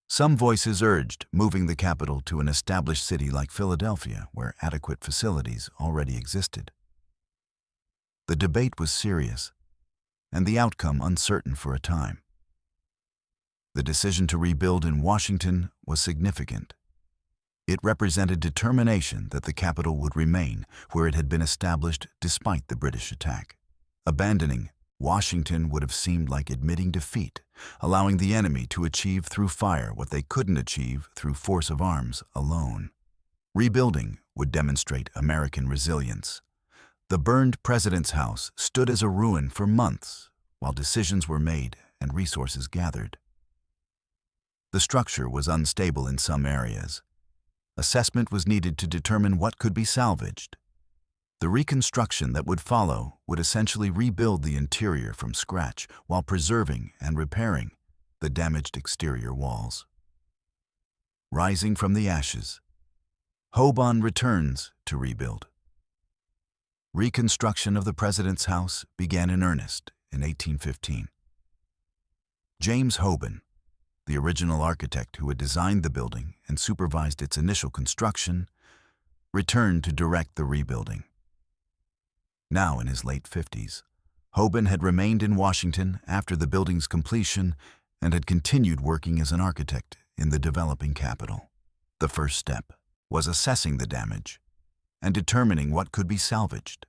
Some voices urged moving the capital to an established city like Philadelphia, where adequate facilities already existed. The debate was serious, and the outcome uncertain for a time. The decision to rebuild in Washington was significant. It represented determination that the capital would remain where it had been established despite the British attack. Abandoning Washington would have seemed like admitting defeat, allowing the enemy to achieve through fire what they couldn't achieve through force of arms alone. Rebuilding would demonstrate American resilience. The burned president's house stood as a ruin for months while decisions were made and resources gathered. The structure was unstable in some areas. Assessment was needed to determine what could be salvaged. The reconstruction that would follow would essentially rebuild the interior from scratch while preserving and repairing the damaged exterior walls. Rising from the ashes, Hoban returns to rebuild. Reconstruction of the president's house began in earnest in 1815. James Hoban, the original architect who had designed the building and supervised its initial construction, returned to direct the rebuilding. Now in his late 50s, Hoban had remained in Washington after the building's completion and had continued working as an architect in the developing capital. The first step was assessing the damage and determining what could be salvaged.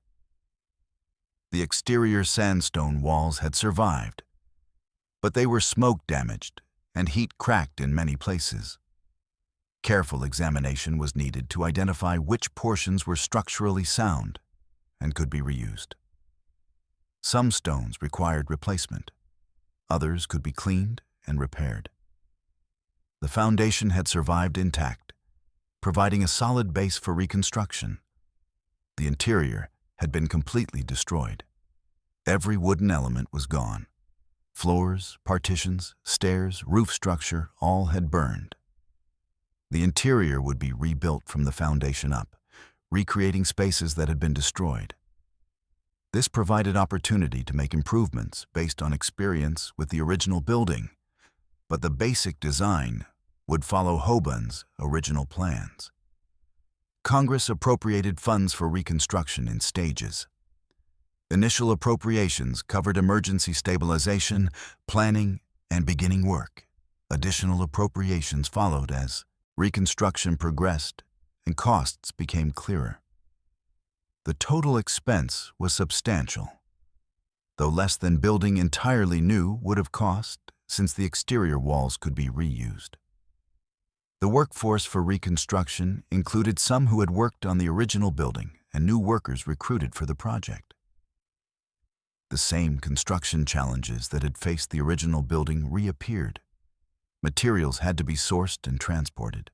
The exterior sandstone walls had survived, but they were smoke-damaged and heat-cracked in many places. Careful examination was needed to identify which portions were structurally sound and could be reused. Some stones required replacement. Others could be cleaned and repaired. The foundation had survived intact, providing a solid base for reconstruction. The interior had been completely destroyed. Every wooden element was gone. Floors, partitions, stairs, roof structure, all had burned. The interior would be rebuilt from the foundation up, recreating spaces that had been destroyed. This provided opportunity to make improvements based on experience with the original building, but the basic design would follow Hoban's original plans. Congress appropriated funds for reconstruction in stages. Initial appropriations covered emergency stabilization, planning, and beginning work. Additional appropriations followed as reconstruction progressed and costs became clearer. The total expense was substantial, though less than building entirely new would have cost, since the exterior walls could be reused. The workforce for reconstruction included some who had worked on the original building and new workers recruited for the project. The same construction challenges that had faced the original building reappeared. Materials had to be sourced and transported.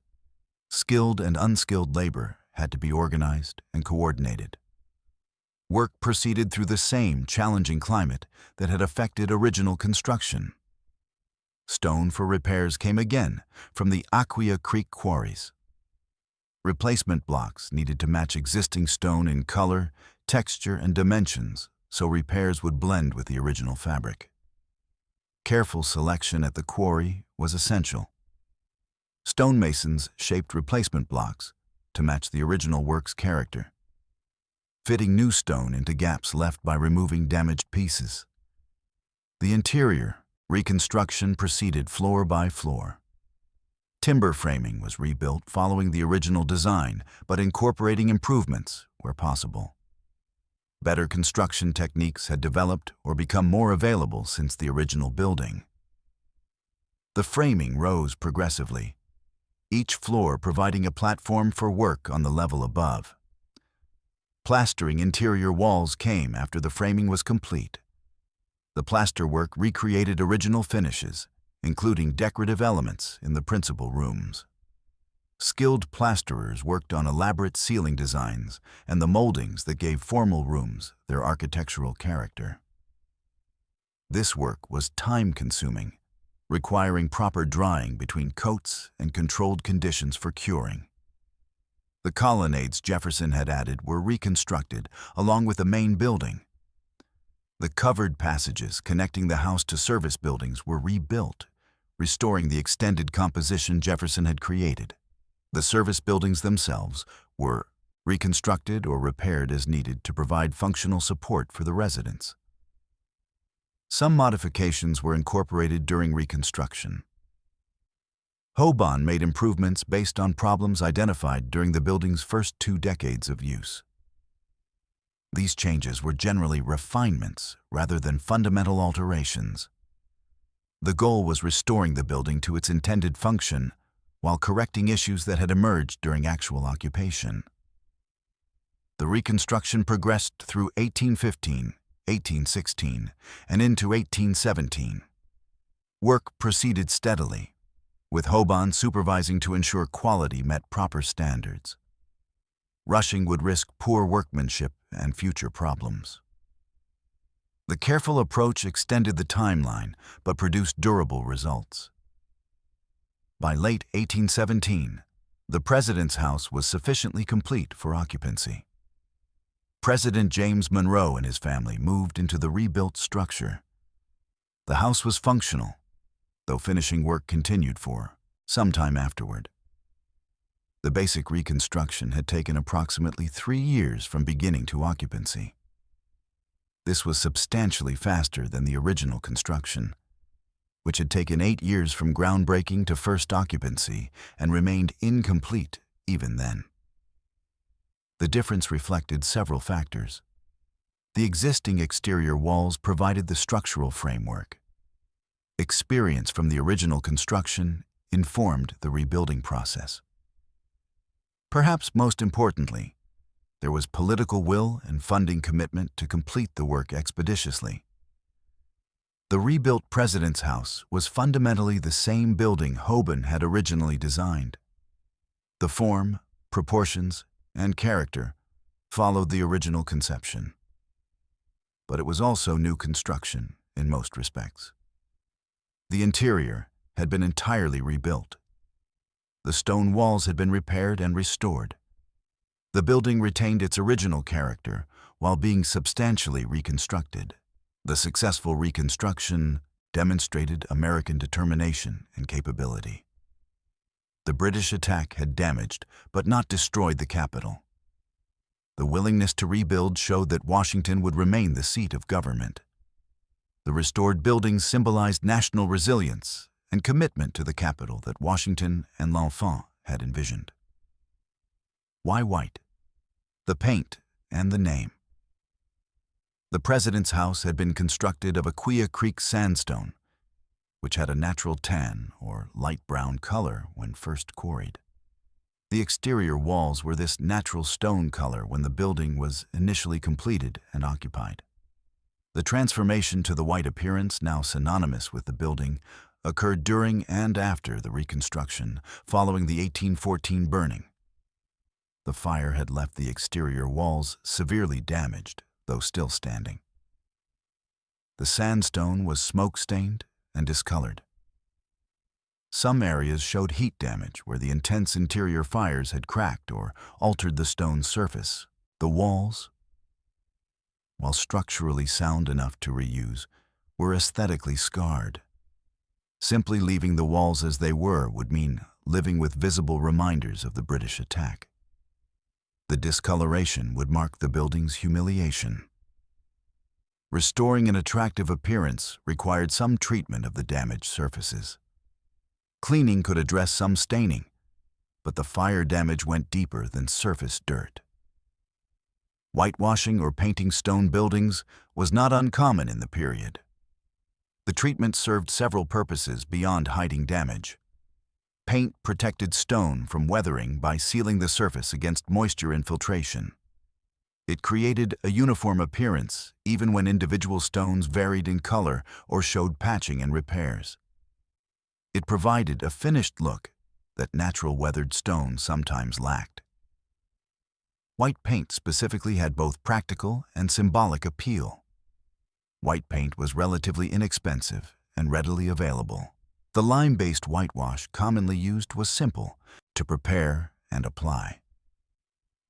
Skilled and unskilled labor had to be organized and coordinated. Work proceeded through the same challenging climate that had affected original construction. Stone for repairs came again from the Aquia Creek quarries. Replacement blocks needed to match existing stone in color, texture, and dimensions so repairs would blend with the original fabric. Careful selection at the quarry was essential. Stonemasons shaped replacement blocks to match the original work's character, fitting new stone into gaps left by removing damaged pieces. The interior reconstruction proceeded floor by floor. Timber framing was rebuilt following the original design, but incorporating improvements where possible. Better construction techniques had developed or become more available since the original building. The framing rose progressively, each floor providing a platform for work on the level above. Plastering interior walls came after the framing was complete. The plasterwork recreated original finishes, including decorative elements in the principal rooms. Skilled plasterers worked on elaborate ceiling designs and the moldings that gave formal rooms their architectural character. This work was time-consuming, requiring proper drying between coats and controlled conditions for curing. The colonnades Jefferson had added were reconstructed along with the main building. The covered passages connecting the house to service buildings were rebuilt, restoring the extended composition Jefferson had created. The service buildings themselves were reconstructed or repaired as needed to provide functional support for the residents. Some modifications were incorporated during reconstruction. Hoban made improvements based on problems identified during the building's first 2 decades of use. These changes were generally refinements rather than fundamental alterations. The goal was restoring the building to its intended function while correcting issues that had emerged during actual occupation. The reconstruction progressed through 1815, 1816, and into 1817. Work proceeded steadily, with Hoban supervising to ensure quality met proper standards. Rushing would risk poor workmanship and future problems. The careful approach extended the timeline but produced durable results. By late 1817, the President's house was sufficiently complete for occupancy. President James Monroe and his family moved into the rebuilt structure. The house was functional, though finishing work continued for some time afterward. The basic reconstruction had taken approximately 3 years from beginning to occupancy. This was substantially faster than the original construction, which had taken 8 years from groundbreaking to first occupancy and remained incomplete even then. The difference reflected several factors. The existing exterior walls provided the structural framework. Experience from the original construction informed the rebuilding process. Perhaps most importantly, there was political will and funding commitment to complete the work expeditiously. The rebuilt President's house was fundamentally the same building Hoban had originally designed. The form, proportions, and character followed the original conception. But it was also new construction in most respects. The interior had been entirely rebuilt. The stone walls had been repaired and restored. The building retained its original character while being substantially reconstructed. The successful reconstruction demonstrated American determination and capability. The British attack had damaged but not destroyed the capital. The willingness to rebuild showed that Washington would remain the seat of government. The restored buildings symbolized national resilience and commitment to the capital that Washington and L'Enfant had envisioned. Why white? The paint and the name. The President's house had been constructed of Aquia Creek sandstone, which had a natural tan or light brown color when first quarried. The exterior walls were this natural stone color when the building was initially completed and occupied. The transformation to the white appearance, now synonymous with the building, occurred during and after the reconstruction, following the 1814 burning. The fire had left the exterior walls severely damaged, though still standing. The sandstone was smoke-stained and discolored. Some areas showed heat damage where the intense interior fires had cracked or altered the stone's surface. The walls, while structurally sound enough to reuse, were aesthetically scarred. Simply leaving the walls as they were would mean living with visible reminders of the British attack. The discoloration would mark the building's humiliation. Restoring an attractive appearance required some treatment of the damaged surfaces. Cleaning could address some staining, but the fire damage went deeper than surface dirt. Whitewashing or painting stone buildings was not uncommon in the period. The treatment served several purposes beyond hiding damage. Paint protected stone from weathering by sealing the surface against moisture infiltration. It created a uniform appearance even when individual stones varied in color or showed patching and repairs. It provided a finished look that natural weathered stone sometimes lacked. White paint specifically had both practical and symbolic appeal. White paint was relatively inexpensive and readily available. The lime-based whitewash commonly used was simple to prepare and apply.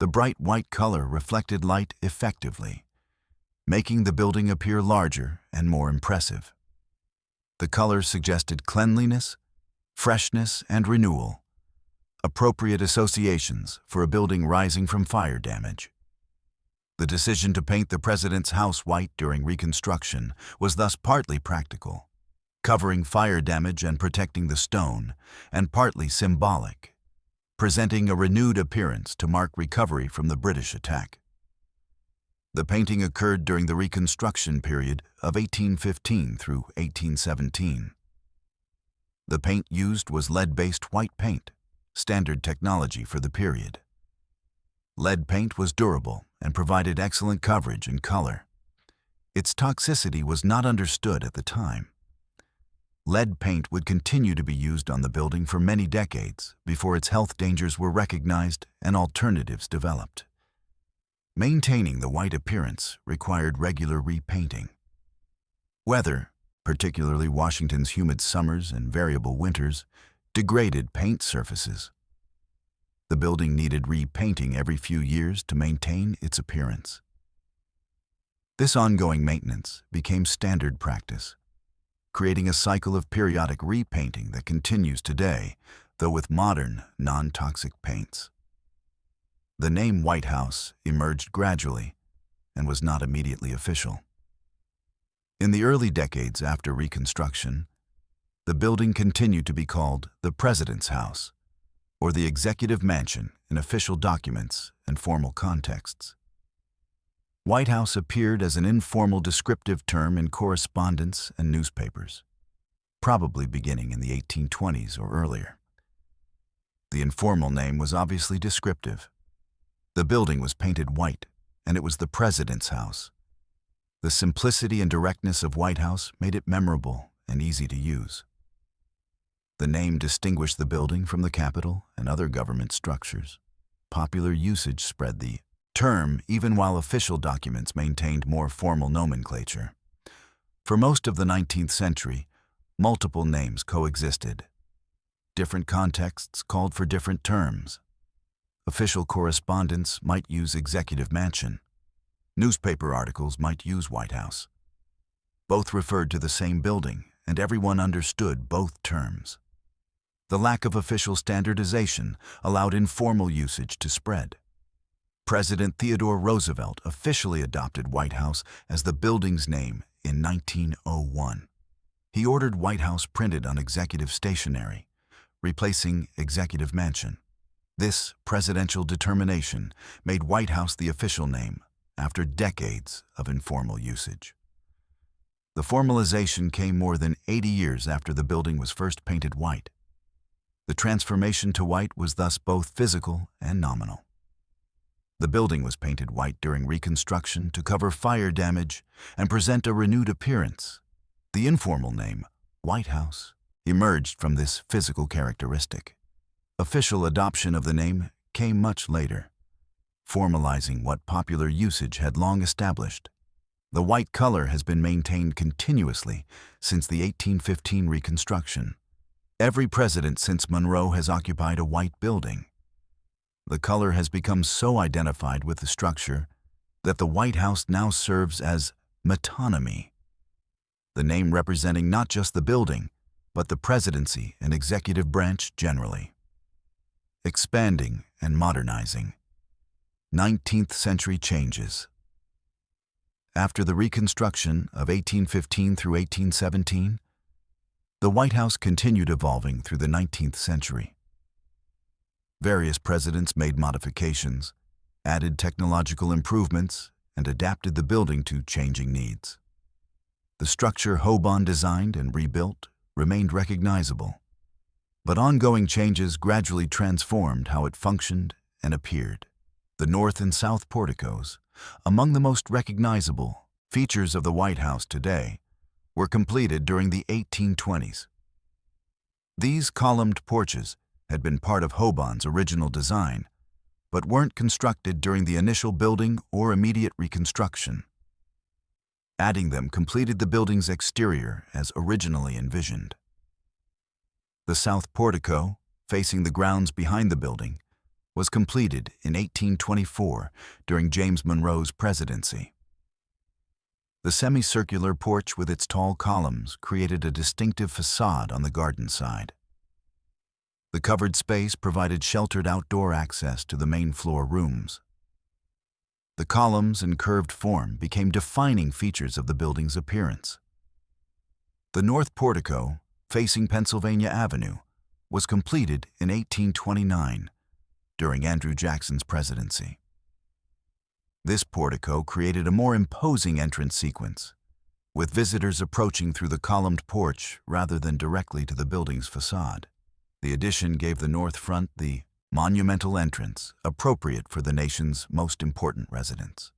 The bright white color reflected light effectively, making the building appear larger and more impressive. The color suggested cleanliness, freshness, and renewal, appropriate associations for a building rising from fire damage. The decision to paint the president's house white during Reconstruction was thus partly practical, covering fire damage and protecting the stone, and partly symbolic, presenting a renewed appearance to mark recovery from the British attack. The painting occurred during the Reconstruction period of 1815 through 1817. The paint used was lead-based white paint, standard technology for the period. Lead paint was durable and provided excellent coverage and color. Its toxicity was not understood at the time. Lead paint would continue to be used on the building for many decades before its health dangers were recognized and alternatives developed. Maintaining the white appearance required regular repainting. Weather, particularly Washington's humid summers and variable winters, degraded paint surfaces. The building needed repainting every few years to maintain its appearance. This ongoing maintenance became standard practice, creating a cycle of periodic repainting that continues today, though with modern, non-toxic paints. The name White House emerged gradually and was not immediately official. In the early decades after Reconstruction, the building continued to be called the President's House, or the Executive Mansion in official documents and formal contexts. White House appeared as an informal descriptive term in correspondence and newspapers, probably beginning in the 1820s or earlier. The informal name was obviously descriptive. The building was painted white, and it was the President's House. The simplicity and directness of White House made it memorable and easy to use. The name distinguished the building from the Capitol and other government structures. Popular usage spread the term even while official documents maintained more formal nomenclature. For most of the 19th century, multiple names coexisted. Different contexts called for different terms. Official correspondence might use Executive Mansion. Newspaper articles might use White House. Both referred to the same building, and everyone understood both terms. The lack of official standardization allowed informal usage to spread. President Theodore Roosevelt officially adopted White House as the building's name in 1901. He ordered White House printed on executive stationery, replacing Executive Mansion. This presidential determination made White House the official name after decades of informal usage. The formalization came more than 80 years after the building was first painted white. The transformation to white was thus both physical and nominal. The building was painted white during Reconstruction to cover fire damage and present a renewed appearance. The informal name, White House, emerged from this physical characteristic. Official adoption of the name came much later, formalizing what popular usage had long established. The white color has been maintained continuously since the 1815 Reconstruction. Every president since Monroe has occupied a white building. The color has become so identified with the structure that the White House now serves as metonymy, the name representing not just the building, but the presidency and executive branch generally. Expanding and modernizing. 19th century changes. After the Reconstruction of 1815 through 1817, the White House continued evolving through the 19th century. Various presidents made modifications, added technological improvements, and adapted the building to changing needs. The structure Hobon designed and rebuilt remained recognizable, but ongoing changes gradually transformed how it functioned and appeared. The north and south porticos, among the most recognizable features of the White House today, were completed during the 1820s. These columned porches had been part of Hobon's original design, but weren't constructed during the initial building or immediate reconstruction. Adding them completed the building's exterior as originally envisioned. The south portico, facing the grounds behind the building, was completed in 1824 during James Monroe's presidency. The semicircular porch with its tall columns created a distinctive facade on the garden side. The covered space provided sheltered outdoor access to the main floor rooms. The columns and curved form became defining features of the building's appearance. The north portico, facing Pennsylvania Avenue, was completed in 1829 during Andrew Jackson's presidency. This portico created a more imposing entrance sequence, with visitors approaching through the columned porch rather than directly to the building's facade. The addition gave the north front the monumental entrance appropriate for the nation's most important residents.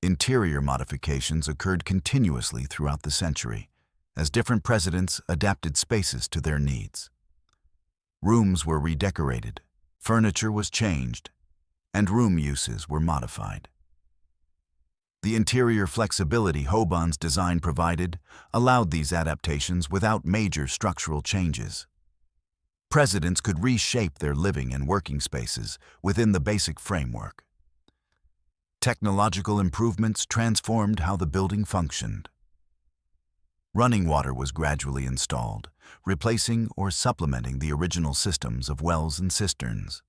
Interior modifications occurred continuously throughout the century, as different presidents adapted spaces to their needs. Rooms were redecorated, furniture was changed, and room uses were modified. The interior flexibility Hobon's design provided allowed these adaptations without major structural changes. Presidents could reshape their living and working spaces within the basic framework. Technological improvements transformed how the building functioned. Running water was gradually installed, replacing or supplementing the original systems of wells and cisterns.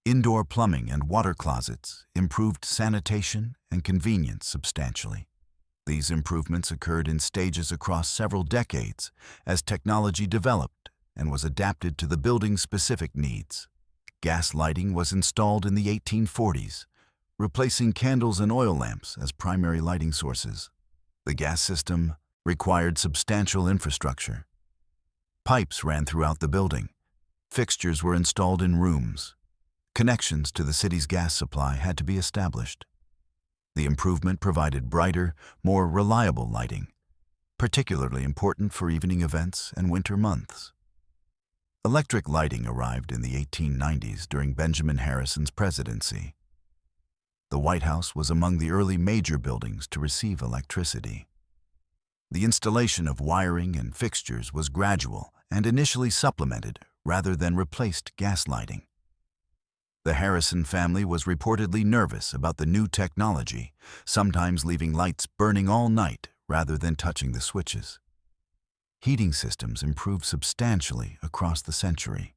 Indoor plumbing and water closets improved sanitation and convenience substantially. These improvements occurred in stages across several decades as technology developed and was adapted to the building's specific needs. Gas lighting was installed in the 1840s, replacing candles and oil lamps as primary lighting sources. The gas system required substantial infrastructure. Pipes ran throughout the building. Fixtures were installed in rooms. Connections to the city's gas supply had to be established. The improvement provided brighter, more reliable lighting, particularly important for evening events and winter months. Electric lighting arrived in the 1890s during Benjamin Harrison's presidency. The White House was among the early major buildings to receive electricity. The installation of wiring and fixtures was gradual and initially supplemented rather than replaced gas lighting. The Harrison family was reportedly nervous about the new technology, sometimes leaving lights burning all night rather than touching the switches. Heating systems improved substantially across the century.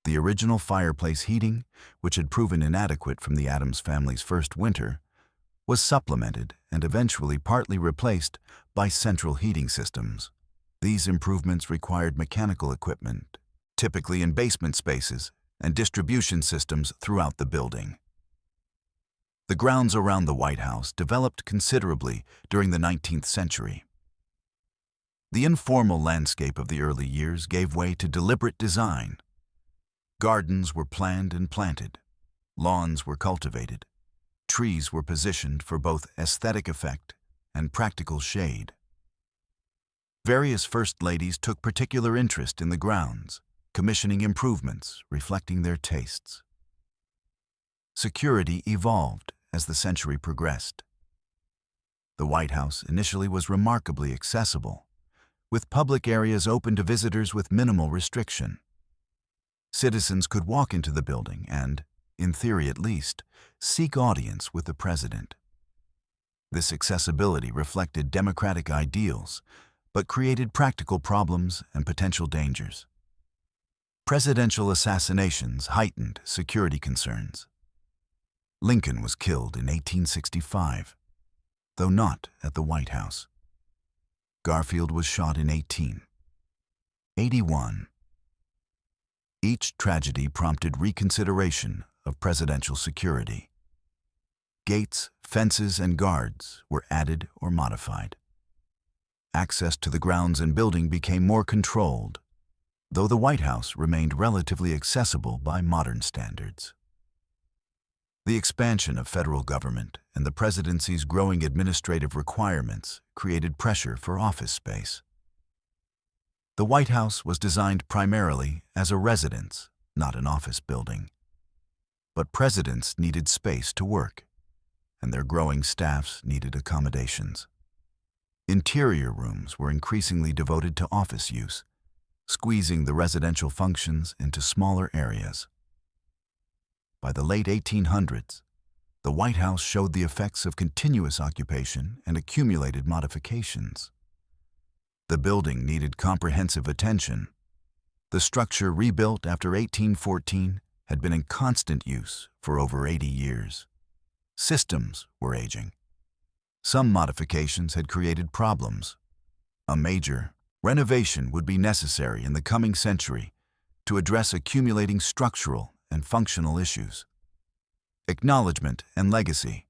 The original fireplace heating, which had proven inadequate from the Adams family's first winter, was supplemented and eventually partly replaced by central heating systems. These improvements required mechanical equipment, typically in basement spaces, and distribution systems throughout the building. The grounds around the White House developed considerably during the 19th century. The informal landscape of the early years gave way to deliberate design. Gardens were planned and planted. Lawns were cultivated. Trees were positioned for both aesthetic effect and practical shade. Various first ladies took particular interest in the grounds, commissioning improvements reflecting their tastes. Security evolved as the century progressed. The White House initially was remarkably accessible, with public areas open to visitors with minimal restriction. Citizens could walk into the building and, in theory at least, seek audience with the president. This accessibility reflected democratic ideals, but created practical problems and potential dangers. Presidential assassinations heightened security concerns. Lincoln was killed in 1865, though not at the White House. Garfield was shot in 1881. Each tragedy prompted reconsideration of presidential security. Gates, fences, and guards were added or modified. Access to the grounds and building became more controlled, though the White House remained relatively accessible by modern standards. The expansion of federal government and the presidency's growing administrative requirements created pressure for office space. The White House was designed primarily as a residence, not an office building. But presidents needed space to work, and their growing staffs needed accommodations. Interior rooms were increasingly devoted to office use, squeezing the residential functions into smaller areas. By the late 1800s, the White House showed the effects of continuous occupation and accumulated modifications. The building needed comprehensive attention. The structure, rebuilt after 1814, had been in constant use for over 80 years. Systems were aging. Some modifications had created problems. A major renovation would be necessary in the coming century to address accumulating structural and functional issues. Acknowledgement and legacy.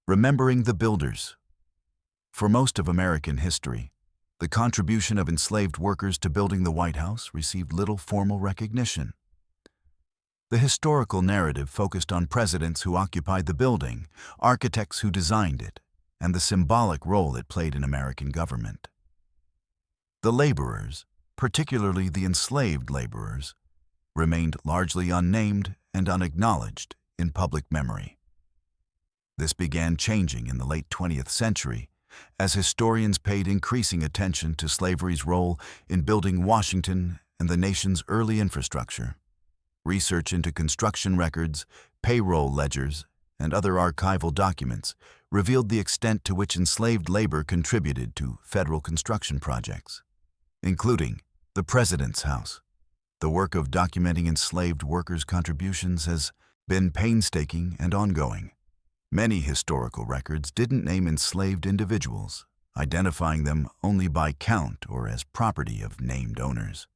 Remembering the builders. For most of American history, the contribution of enslaved workers to building the White House received little formal recognition. The historical narrative focused on presidents who occupied the building, architects who designed it, and the symbolic role it played in American government. The laborers, particularly the enslaved laborers, remained largely unnamed and unacknowledged in public memory. This began changing in the late 20th century as historians paid increasing attention to slavery's role in building Washington and the nation's early infrastructure. Research into construction records, payroll ledgers, and other archival documents revealed the extent to which enslaved labor contributed to federal construction projects, including the President's House. The work of documenting enslaved workers' contributions has been painstaking and ongoing. Many historical records didn't name enslaved individuals, identifying them only by count or as property of named owners.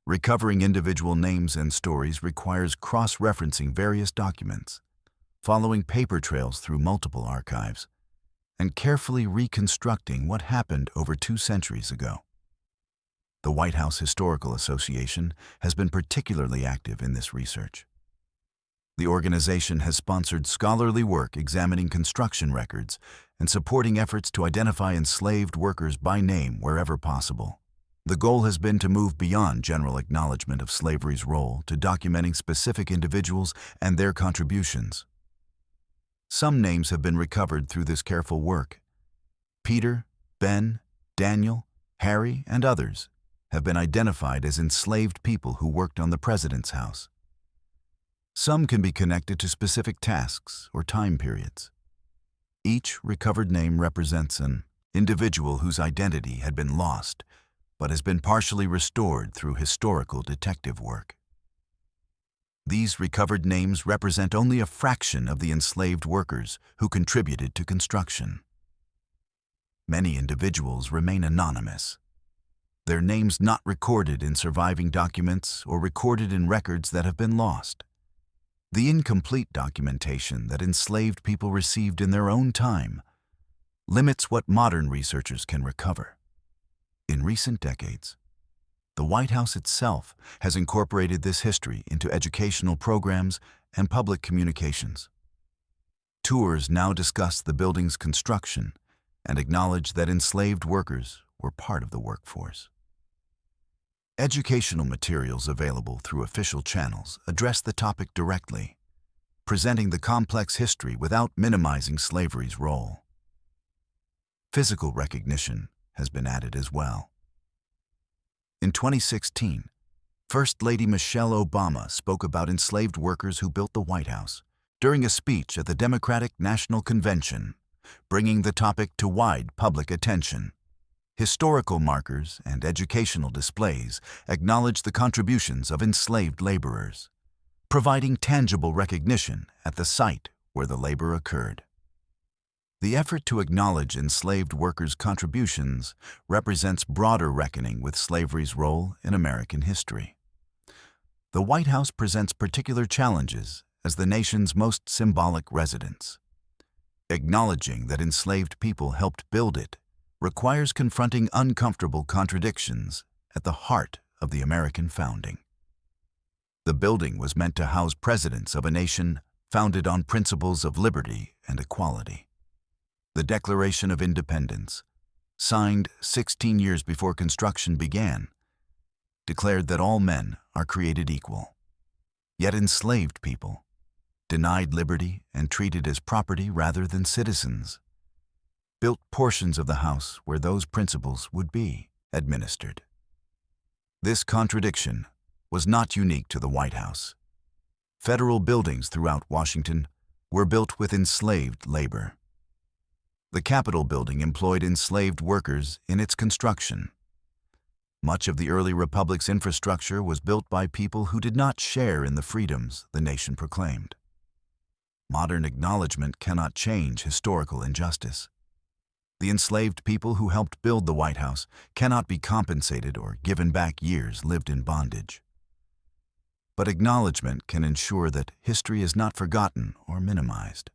Recovering individual names and stories requires cross-referencing various documents, following paper trails through multiple archives, and carefully reconstructing what happened over 2 centuries ago. The White House Historical Association has been particularly active in this research. The organization has sponsored scholarly work examining construction records and supporting efforts to identify enslaved workers by name wherever possible. The goal has been to move beyond general acknowledgement of slavery's role to documenting specific individuals and their contributions. Some names have been recovered through this careful work. Peter, Ben, Daniel, Harry, and others have been identified as enslaved people who worked on the President's House. Some can be connected to specific tasks or time periods. Each recovered name represents an individual whose identity had been lost but has been partially restored through historical detective work. These recovered names represent only a fraction of the enslaved workers who contributed to construction. Many individuals remain anonymous, their names not recorded in surviving documents or recorded in records that have been lost. The incomplete documentation that enslaved people received in their own time limits what modern researchers can recover. In recent decades, the White House itself has incorporated this history into educational programs and public communications. Tours now discuss the building's construction and acknowledge that enslaved workers were part of the workforce. Educational materials available through official channels address the topic directly, presenting the complex history without minimizing slavery's role. Physical recognition has been added as well. In 2016, First Lady Michelle Obama spoke about enslaved workers who built the White House during a speech at the Democratic National Convention, bringing the topic to wide public attention. Historical markers and educational displays acknowledge the contributions of enslaved laborers, providing tangible recognition at the site where the labor occurred. The effort to acknowledge enslaved workers' contributions represents broader reckoning with slavery's role in American history. The White House presents particular challenges as the nation's most symbolic residence. Acknowledging that enslaved people helped build it requires confronting uncomfortable contradictions at the heart of the American founding. The building was meant to house presidents of a nation founded on principles of liberty and equality. The Declaration of Independence, signed 16 years before construction began, declared that all men are created equal. Yet enslaved people, denied liberty and treated as property rather than citizens, built portions of the house where those principles would be administered. This contradiction was not unique to the White House. Federal buildings throughout Washington were built with enslaved labor. The Capitol building employed enslaved workers in its construction. Much of the early republic's infrastructure was built by people who did not share in the freedoms the nation proclaimed. Modern acknowledgement cannot change historical injustice. The enslaved people who helped build the White House cannot be compensated or given back years lived in bondage. But acknowledgement can ensure that history is not forgotten or minimized.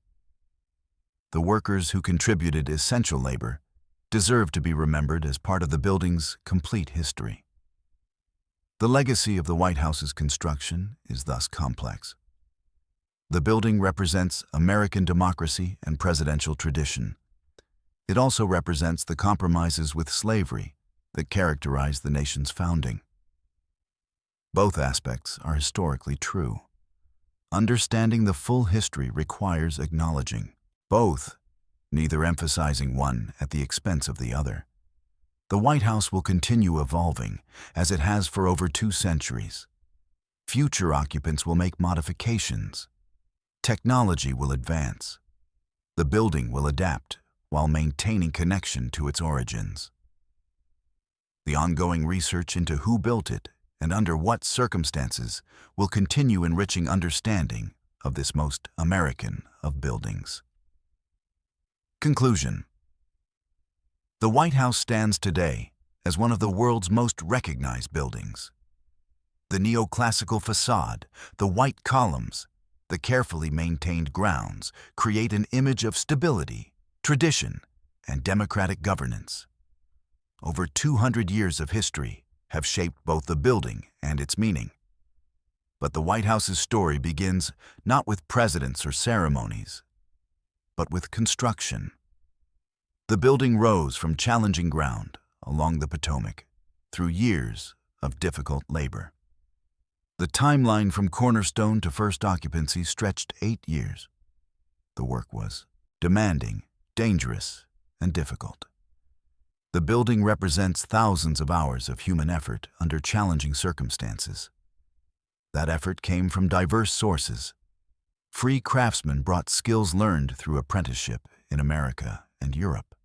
The workers who contributed essential labor deserve to be remembered as part of the building's complete history. The legacy of the White House's construction is thus complex. The building represents American democracy and presidential tradition. It also represents the compromises with slavery that characterized the nation's founding. Both aspects are historically true. Understanding the full history requires acknowledging both, neither emphasizing one at the expense of the other. The White House will continue evolving, as it has for over 2 centuries. Future occupants will make modifications. Technology will advance. The building will adapt while maintaining connection to its origins. The ongoing research into who built it and under what circumstances will continue enriching understanding of this most American of buildings. Conclusion. The White House stands today as one of the world's most recognized buildings. The neoclassical facade, the white columns, the carefully maintained grounds create an image of stability, tradition, and democratic governance. Over 200 years of history have shaped both the building and its meaning. But the White House's story begins not with presidents or ceremonies, but with construction. The building rose from challenging ground along the Potomac through years of difficult labor. The timeline from cornerstone to first occupancy stretched 8 years. The work was demanding, dangerous, and difficult. The building represents thousands of hours of human effort under challenging circumstances. That effort came from diverse sources. Free craftsmen brought skills learned through apprenticeship in America and Europe.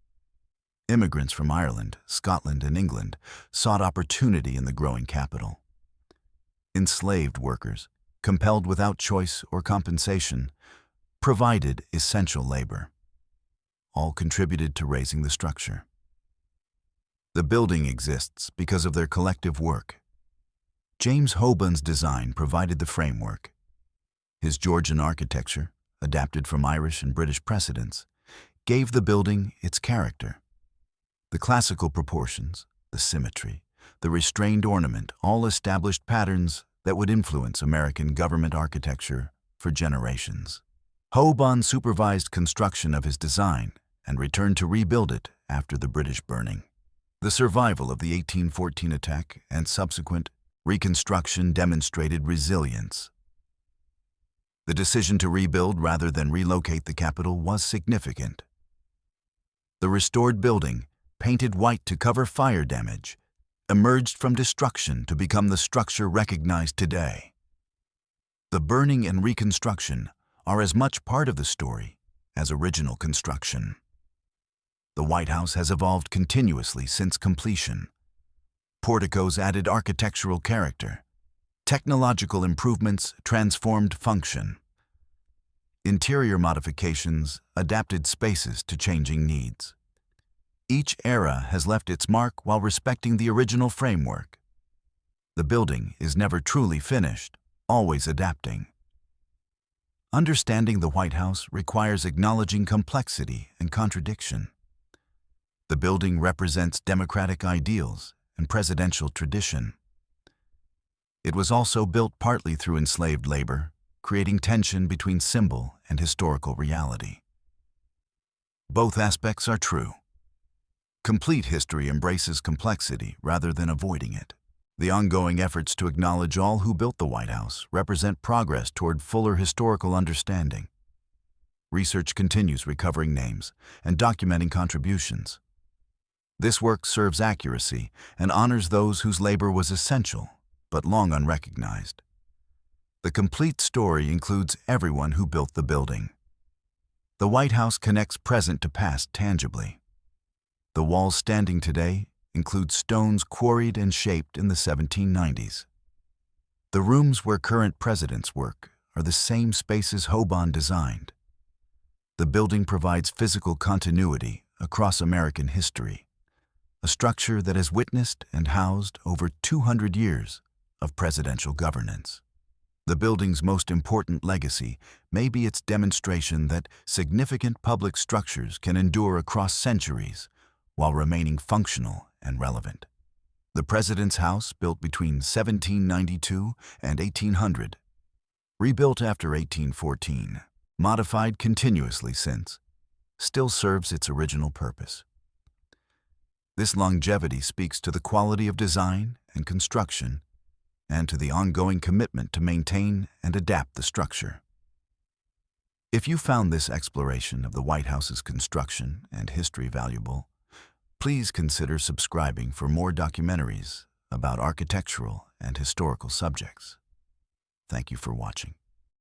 Immigrants from Ireland, Scotland, and England sought opportunity in the growing capital. Enslaved workers, compelled without choice or compensation, provided essential labor. All contributed to raising the structure. The building exists because of their collective work. James Hobun's design provided the framework. His Georgian architecture, adapted from Irish and British precedents, gave the building its character. The classical proportions, the symmetry, the restrained ornament all established patterns that would influence American government architecture for generations. Hobun supervised construction of his design and returned to rebuild it after the British burning. The survival of the 1814 attack and subsequent reconstruction demonstrated resilience. The decision to rebuild rather than relocate the Capitol was significant. The restored building, painted white to cover fire damage, emerged from destruction to become the structure recognized today. The burning and reconstruction are as much part of the story as original construction. The White House has evolved continuously since completion. Porticos added architectural character. Technological improvements transformed function. Interior modifications adapted spaces to changing needs. Each era has left its mark while respecting the original framework. The building is never truly finished, always adapting. Understanding the White House requires acknowledging complexity and contradiction. The building represents democratic ideals and presidential tradition. It was also built partly through enslaved labor, creating tension between symbol and historical reality. Both aspects are true. Complete history embraces complexity rather than avoiding it. The ongoing efforts to acknowledge all who built the White House represent progress toward fuller historical understanding. Research continues recovering names and documenting contributions. This work serves accuracy and honors those whose labor was essential, but long unrecognized. The complete story includes everyone who built the building. The White House connects present to past tangibly. The walls standing today include stones quarried and shaped in the 1790s. The rooms where current presidents work are the same spaces Hoban designed. The building provides physical continuity across American history, a structure that has witnessed and housed over 200 years of presidential governance. The building's most important legacy may be its demonstration that significant public structures can endure across centuries while remaining functional and relevant. The President's House, built between 1792 and 1800, rebuilt after 1814, modified continuously since, still serves its original purpose. This longevity speaks to the quality of design and construction and to the ongoing commitment to maintain and adapt the structure. If you found this exploration of the White House's construction and history valuable, please consider subscribing for more documentaries about architectural and historical subjects. Thank you for watching.